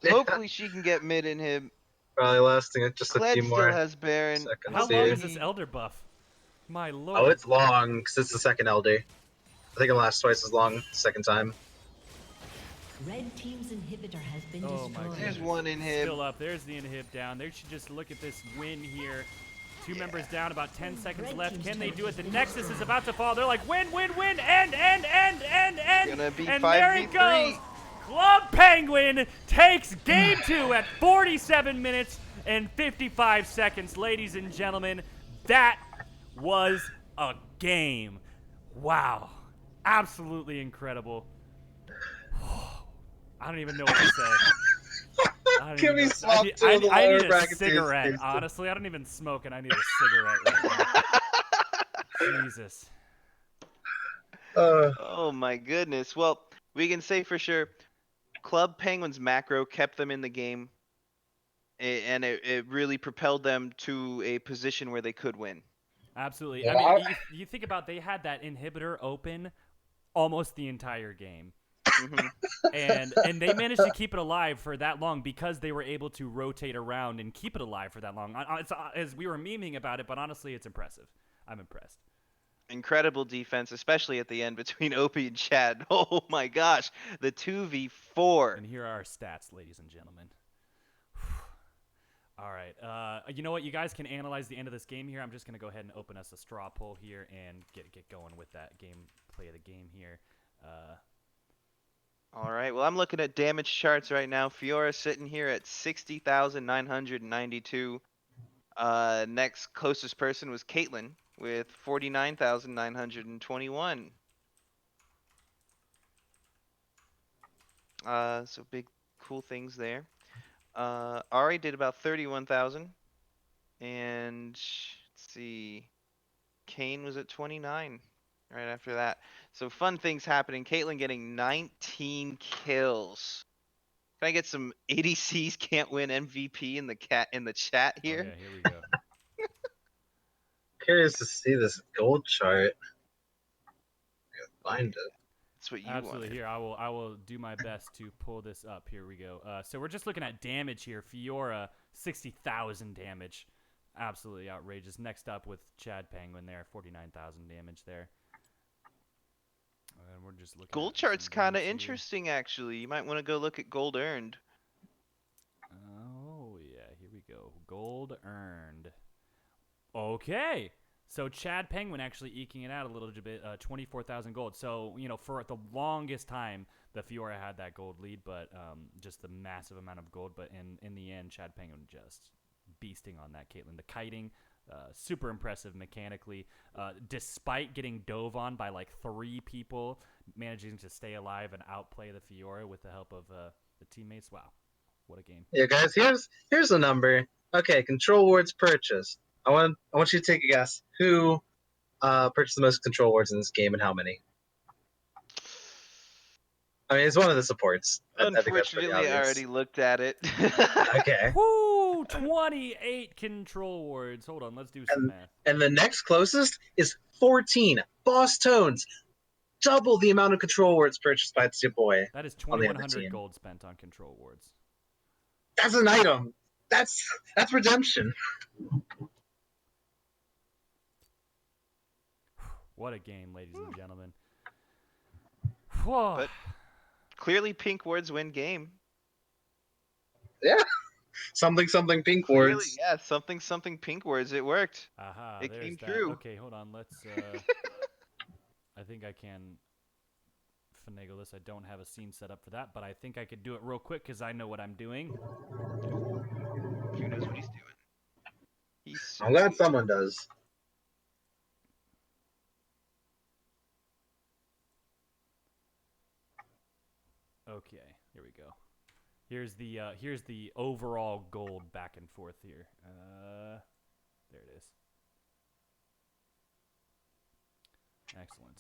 Hopefully she can get mid inhib. Probably lasting just a Kled few still more has Baron. seconds. How here. long is this Elder buff? My lord. Oh, it's long because it's the second LD. I think it lasts twice as long the second time. Red team's inhibitor has been Oh my destroyed. There's one inhib. Still up. There's the inhib down. They should just look at this win here. 2 members down, about 10 seconds left. Can they do it? The Nexus is about to fall. They're like, win, win, win, end. Gonna be And there it 5v3. goes. Club Penguin takes game 2 at 47 minutes and 55 seconds. Ladies and gentlemen, that was a game. Wow. Absolutely incredible. I don't even know what to say. I don't Can even we know- swap I, two of the I lower need a bracket teams, cigarette, please? honestly. I don't even smoke, and I need a cigarette right now. Jesus. Oh my goodness. Well, we can say for sure, Club Penguin's macro kept them in the game, and it really propelled them to a position where they could win. Absolutely. Yeah, I mean, you think about they had that inhibitor open almost the entire game. Hmm And they managed to keep it alive for that long because they were able to rotate around and keep it alive for that long. As we were memeing about it, but honestly, it's impressive. I'm impressed. Incredible defense, especially at the end between Opie and Chad. Oh my gosh, the 2v4. And here are our stats, ladies and gentlemen. All right. You know what? You guys can analyze the end of this game here. I'm just gonna go ahead and open us a straw poll here and get going with that play of the game here. All right, well, I'm looking at damage charts right now. Fiora sitting here at 60,992. Next closest person was Caitlyn with 49,921. So big cool things there. Ari did about 31,000. And let's see, Kane was at 29 right after that. So fun things happening. Caitlyn getting 19 kills. Can I get some ADCs can't win MVP in the chat Oh here? yeah, here we go. Curious to see this gold chart. Find it. That's what you Absolutely. wanted. Here, I will do my best to pull this up. Here we go. So we're just looking at damage here. Fiora, 60,000 damage. Absolutely outrageous. Next up with Chad Penguin there, 49,000 damage there. And we're just looking. Gold at some chart's kind of games here. interesting, actually. You might want to go look at gold earned. Oh yeah, here we go. Gold earned. Okay. So Chad Penguin actually eking it out a little bit, 24,000 gold. So, for the longest time, the Fiora had that gold lead, but just the massive amount of gold. But in the end, Chad Penguin just beasting on that Caitlyn. The kiting, super impressive mechanically. Despite getting dove on by like 3 people, managing to stay alive and outplay the Fiora with the help of the teammates. Wow. What a game. Yeah, guys. Here's a number. Okay, control wards purchased. I want you to take a guess. Who purchased the most control wards in this game and how many? I mean, it's one of the supports. I think that's pretty Unfortunately, I obvious. already looked at it. Okay. Woo! 28 control wards. Hold on, let's do some math. And the next closest is 14. Boss Tones. Double the amount of control wards purchased by your boy. That is on the other 2,100 team. gold spent on control wards. That's an item. That's redemption. What a game, ladies and gentlemen. Whoa. But clearly, pink wards win game. Yeah. Something pink Clearly, wards. yeah, something pink wards. It worked. Aha, It there's came that. true. Okay, hold on. Let's. I think I can finagle this. I don't have a scene set up for that, but I think I could do it real quick because I know what I'm doing. Who knows what he's doing? He's I'm glad someone does. Okay, here we go. Here's the overall gold back and forth here. There it is. Excellent.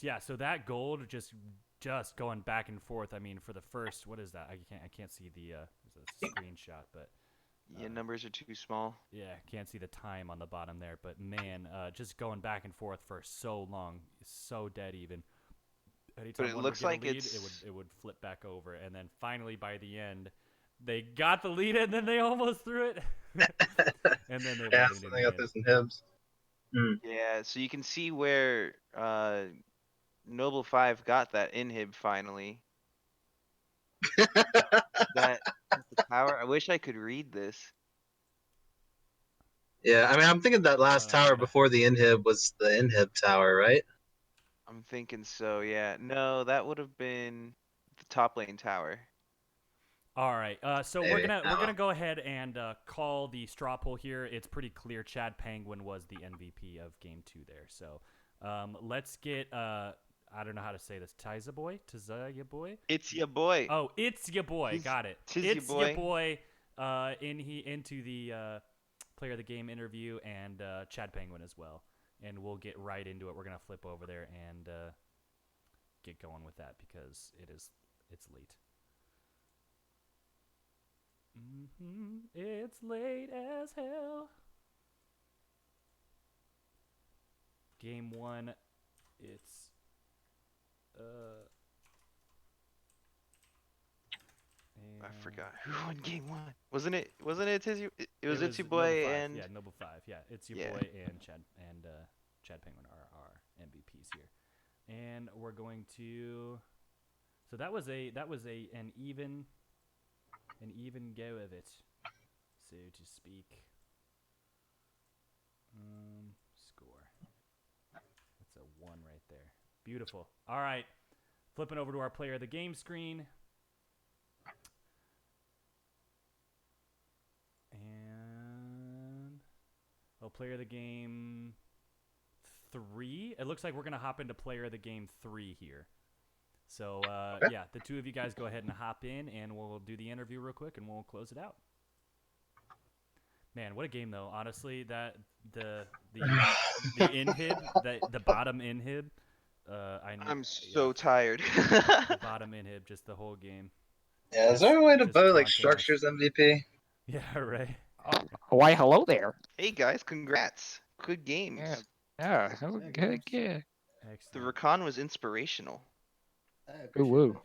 Yeah, so that gold just going back and forth. I mean, for the first, what is that? I can't see the screenshot, but Yeah, numbers are too small. yeah, can't see the time on the bottom there. But man, just going back and forth for so long, so dead even. Anytime But it one looks would get like a lead, it's- it would flip back over, and then finally by the end, they got the lead, and then they almost threw it, and then they Yeah, won it so in they the got end. this in Hibs. Yeah, so you can see where Noble 5 got that inhib finally. That the tower. I wish I could read this. Yeah, I mean, I'm thinking that last tower Yeah. before the inhib was the inhib tower, right? I'm thinking so, yeah. No, that would have been the top lane tower. All right, so Maybe. we're gonna go ahead and call the straw poll here. It's pretty clear Chad Penguin was the MVP of Game 2 there. So let's get I don't know how to say this. Tizya boy. It's your boy. Oh, it's your boy. Tis- Got it. tis It's your your boy. into the player of the game interview and Chad Penguin as well, and we'll get right into it. We're gonna flip over there and get going with that because it's late. It's late as hell. Game 1, it's I and forgot who won game 1. Wasn't it Itzy? It was Itzy Noble Boy 5. and Yeah, Noble 5. Yeah, it's your Yeah. boy and Chad Penguin are our MVPs here. And we're going to so that was an even go of it, so to speak. Score. That's a 1 right there. Beautiful. All right. Flipping over to our player of the game screen. And player of the game 3. It looks like we're going to hop into player of the game 3 here. So, Okay. yeah, the two of you guys go ahead and hop in, and we'll do the interview real quick, and we'll close it out. Man, what a game, though. Honestly, that the inhib, the bottom inhib, I'm so tired. the bottom inhib, just the whole game. Yeah, is there a way to Just vote like taunting us. structures MVP? Yeah, right. Why, hello there. Hey guys, congrats. Good games. Yeah, that was good. Yeah. The Excellent. Rakan was inspirational. Ooh, woo.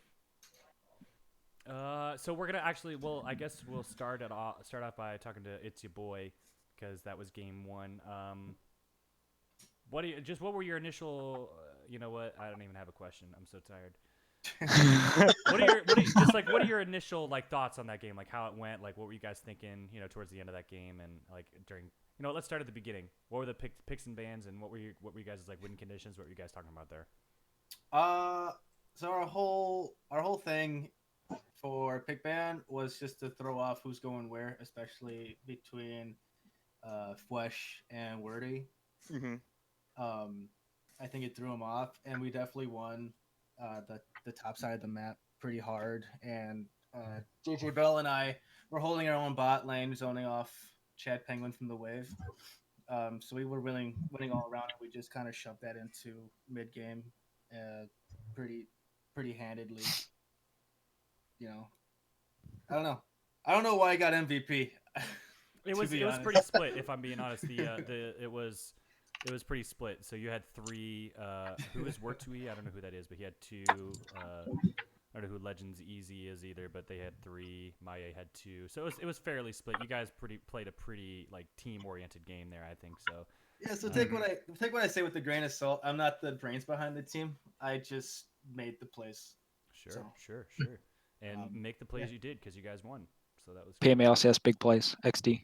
So we're gonna actually, well, I guess we'll start off by talking to It's Your Boy, because that was game 1. What were your initial? You know what? I don't even have a question. I'm so tired. What are your initial thoughts on that game? Like how it went? Like what were you guys thinking? Towards the end of that game and like during. Let's start at the beginning. What were the picks and bans, and what were you guys' win conditions? What were you guys talking about there? So our whole thing for pick ban was just to throw off who's going where, especially between Fwesh and Wordy. Mm-hmm. I think it threw him off, and we definitely won the top side of the map pretty hard. And JJ Bell and I were holding our own bot lane, zoning off Chad Penguin from the wave. So we were winning all around, and we just kind of shoved that into mid game, pretty handedly. I don't know why I got MVP. It was honest. pretty split, if I'm being honest. It was pretty split. So you had 3. Who is Wertui? I don't know who that is, but he had 2. I don't know who Legends Easy is either, but they had 3. Maya had 2. So it was fairly split. You guys played a pretty team oriented game there, I think so. Yeah, so take what I say with a grain of salt. I'm not the brains behind the team. I just made the plays. Sure. And make the plays you did because you guys won. So that was good. PMLCS big plays. XD.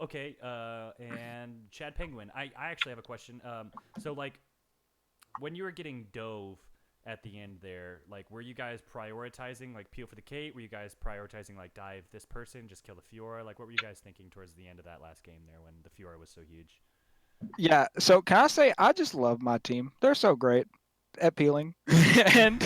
Okay. And Chad Penguin, I actually have a question. So when you were getting dove at the end there, were you guys prioritizing peel for the Kate? Were you guys prioritizing dive this person, just kill the Fiora? What were you guys thinking towards the end of that last game there when the Fiora was so huge? Yeah, so can I say I just love my team. They're so great at peeling. And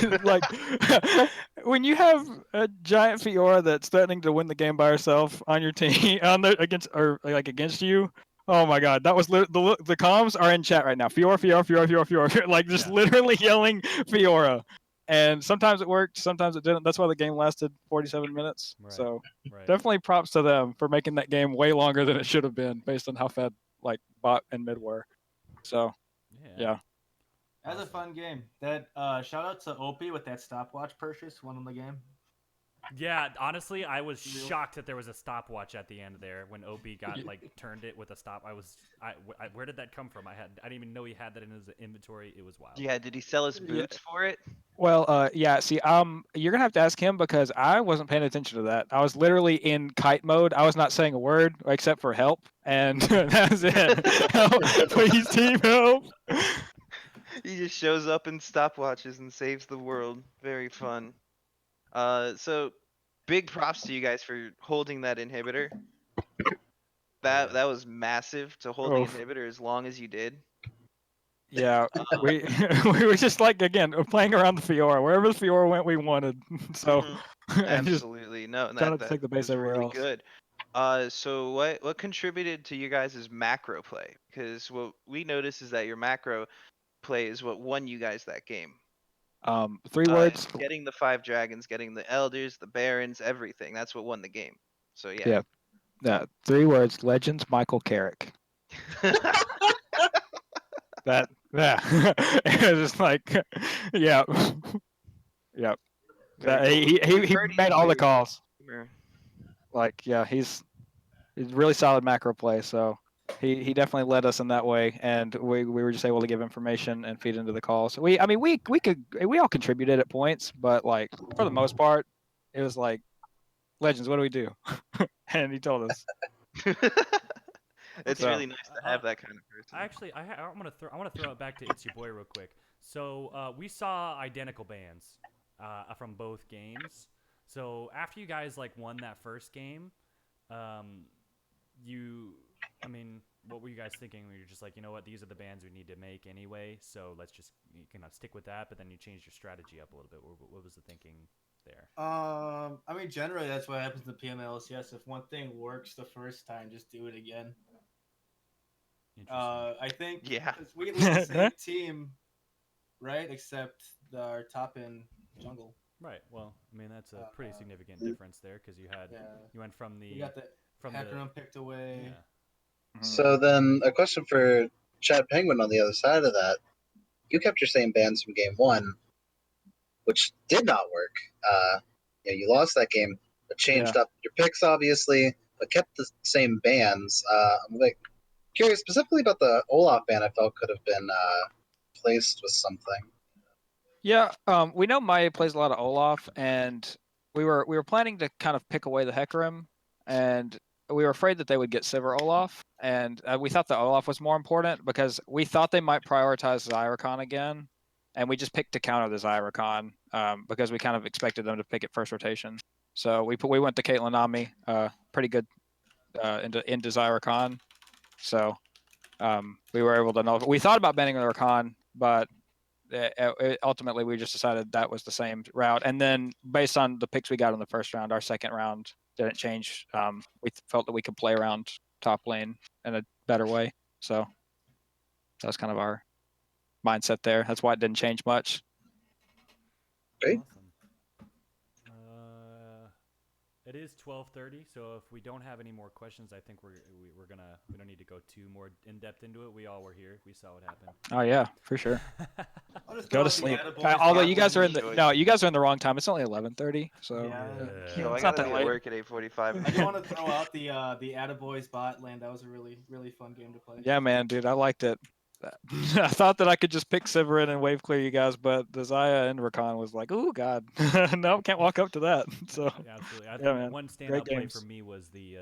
when you have a giant Fiora that's threatening to win the game by herself on your team against you, oh my god, that was the comms are in chat right now. Fiora, just literally yelling Fiora. And sometimes it worked, sometimes it didn't. That's why the game lasted 47 minutes. Right, So right. definitely props to them for making that game way longer than it should have been based on how fed bot and mid were. So yeah. That was a fun game. That shout out to Opie with that stopwatch purchase, won the game. Yeah, honestly, I was shocked that there was a stopwatch at the end there when Opie got turned it with a stop. Where did that come from? I didn't even know he had that in his inventory. It was wild. Yeah, did he sell his boots for it? Well, yeah. See, you're gonna have to ask him because I wasn't paying attention to that. I was literally in kite mode. I was not saying a word except for help, and that's it. Help, please, team, help. He just shows up in stopwatches and saves the world. Very fun. So big props to you guys for holding that inhibitor. That was massive to hold the Oof. inhibitor as long as you did. Yeah, we we were just like again playing around the Fiora. Wherever the Fiora went, we wanted. So Mhm. and just Absolutely. No, try that not to take the base was everywhere really else. good. So what contributed to you guys' macro play? Because what we noticed is that your macro play is what won you guys that game. 3 words. Getting the 5 dragons, getting the elders, the barons, everything. That's what won the game. So yeah. Yeah. Yeah, 3 words. Legends. Michael Carrick. That yeah. It was just like yeah. Yep. Very That, cool. We've he heard he's made a all the very good calls. streamer. Like yeah, he's really solid macro play. So he definitely led us in that way, and we were just able to give information and feed into the calls. I mean we all contributed at points, but like for the most part, it was like Legends, what do we do? And he told us. It's So- really nice to have that kind of person. Actually, I want to throw it back to It's Your Boy real quick. So we saw identical bans from both games. So after you guys like won that first game, I mean, what were you guys thinking? Were you just like, you know what, these are the bans we need to make anyway, so let's just stick with that. But then you changed your strategy up a little bit. What was the thinking there? I mean, generally that's what happens in PMLCS. If one thing works the first time, just do it again. Interesting. I think Yeah. 'cause we have the same team, right? Except our top in jungle. Right. Well, I mean that's a pretty significant mm. difference there because you Yeah, went from we the got the from Hecarim picked away. yeah. So then, a question for Chad Penguin on the other side of that. You kept your same bands from game one, which did not work. You lost that game, but changed up your picks, obviously, but kept the same bands. I'm like curious specifically about the Olaf ban. I felt could have been placed with something. Yeah, we know Maya plays a lot of Olaf, and we were planning to kind of pick away the Hecarim, and we were afraid that they would get Sivir Olaf, and we thought the Olaf was more important because we thought they might prioritize Zyricon again, and we just picked to counter the Zyricon because we kind of expected them to pick it first rotation. So we went to Caitlyn Nami, pretty good into Zyricon, so we were able to know. We thought about banning the Rakan, but ultimately we just decided that was the same route. And then based on the picks we got in the first round, our second round didn't change. We felt that we could play around top lane in a better way. So that was kind of our mindset there. That's why it didn't change much. Great. Awesome. It is 12:30, so if we don't have any more questions, I think we don't need to go too more in depth into it. We all were here. We saw what happened. Oh yeah, for sure. I'll just Go throw to out the sleep. attaboys Although bot you guys are in lane. the you guys are in the wrong time. It's only 11:30, so Yeah. Yo, I it's not gotta that be at late. work at 8:45. I do want to throw out the Attaboys bot lane. That was a really fun game to play. Yeah, man, dude, I liked it. I thought that I could just pick Severin and wave clear you guys, but the Zaya and Rakan was like, "Oh God, no, can't walk up to that." So Yeah, absolutely. I Yeah, think man. one Great standout play for games. me was the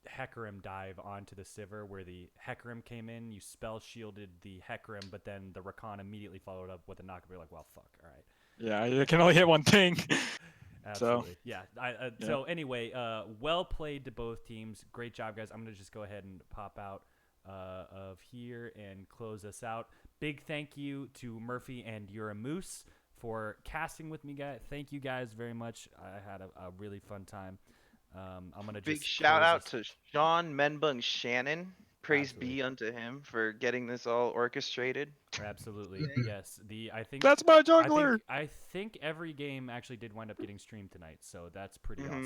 Hecarim dive onto the Sivir, where the Hecarim came in, you spell shielded the Hecarim, but then the Rakan immediately followed up with a knock. You're like, well, fuck, all right. yeah, you can only hit one thing. Absolutely. Yeah. Yeah. So anyway, well played to both teams. Great job, guys. I'm gonna just go ahead and pop out of here and close us out. Big thank you to Murphy and Moose for casting with me, guys. Thank you guys very much. I had a really fun time. I'm gonna Big just shout close out this- to Sean Menbung Shannon. Praise Absolutely. be unto him for getting this all orchestrated. Absolutely. Yes. I think That's my juggler. I think every game actually did wind up getting streamed tonight, so that's pretty Mhm.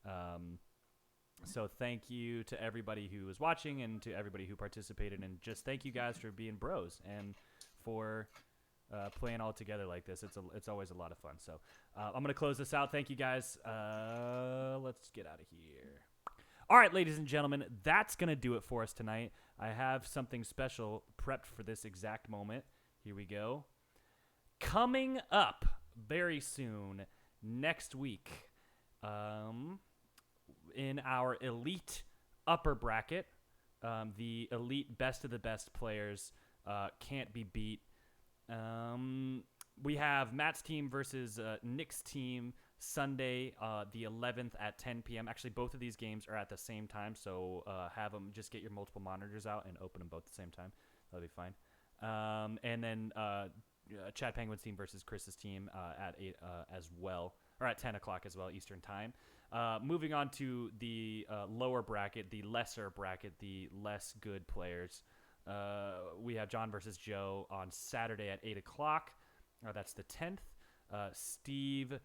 awesome. So thank you to everybody who was watching and to everybody who participated, and just thank you guys for being bros and for playing all together like this. It's always a lot of fun. So I'm gonna close this out. Thank you guys. Let's get out of here. All right, ladies and gentlemen, that's going to do it for us tonight. I have something special prepped for this exact moment. Here we go. Coming up very soon, next week, in our elite upper bracket, the elite best of the best players can't be beat. We have Matt's team versus Nick's team Sunday, the 11th at 10 p.m. Actually, both of these games are at the same time, so have them just get your multiple monitors out and open them both at the same time. That'll be fine. And then Chad Penguin's team versus Chris's team at 8 as well, or at 10 o'clock as well, Eastern time. Moving on to the lower bracket, the lesser bracket, the less good players. We have John versus Joe on Saturday at 8 o'clock. That's the 10th. Steve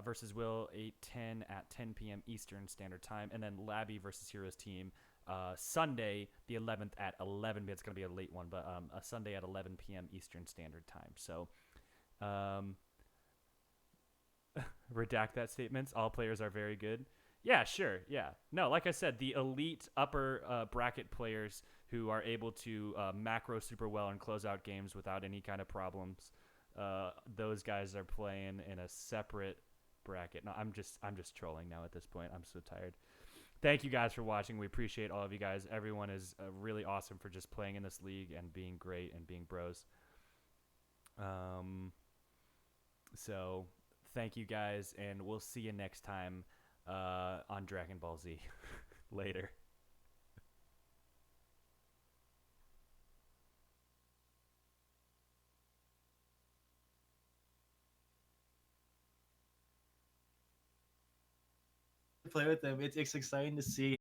versus Will, 8:10 at 10 p.m. Eastern Standard Time. And then Labby versus Heroes team Sunday, the 11th at 11. It's going to be a late one, but a Sunday at 11 p.m. Eastern Standard Time. So redact that statements. All players are very good. Yeah, sure. Yeah. No, like I said, the elite upper bracket players who are able to macro super well and close out games without any kind of problems. Those guys are playing in a separate bracket. No, I'm just trolling now at this point. I'm so tired. Thank you guys for watching. We appreciate all of you guys. Everyone is really awesome for just playing in this league and being great and being bros. So thank you guys, and we'll see you next time on Dragon Ball Z. Later. Play with them. It's exciting to see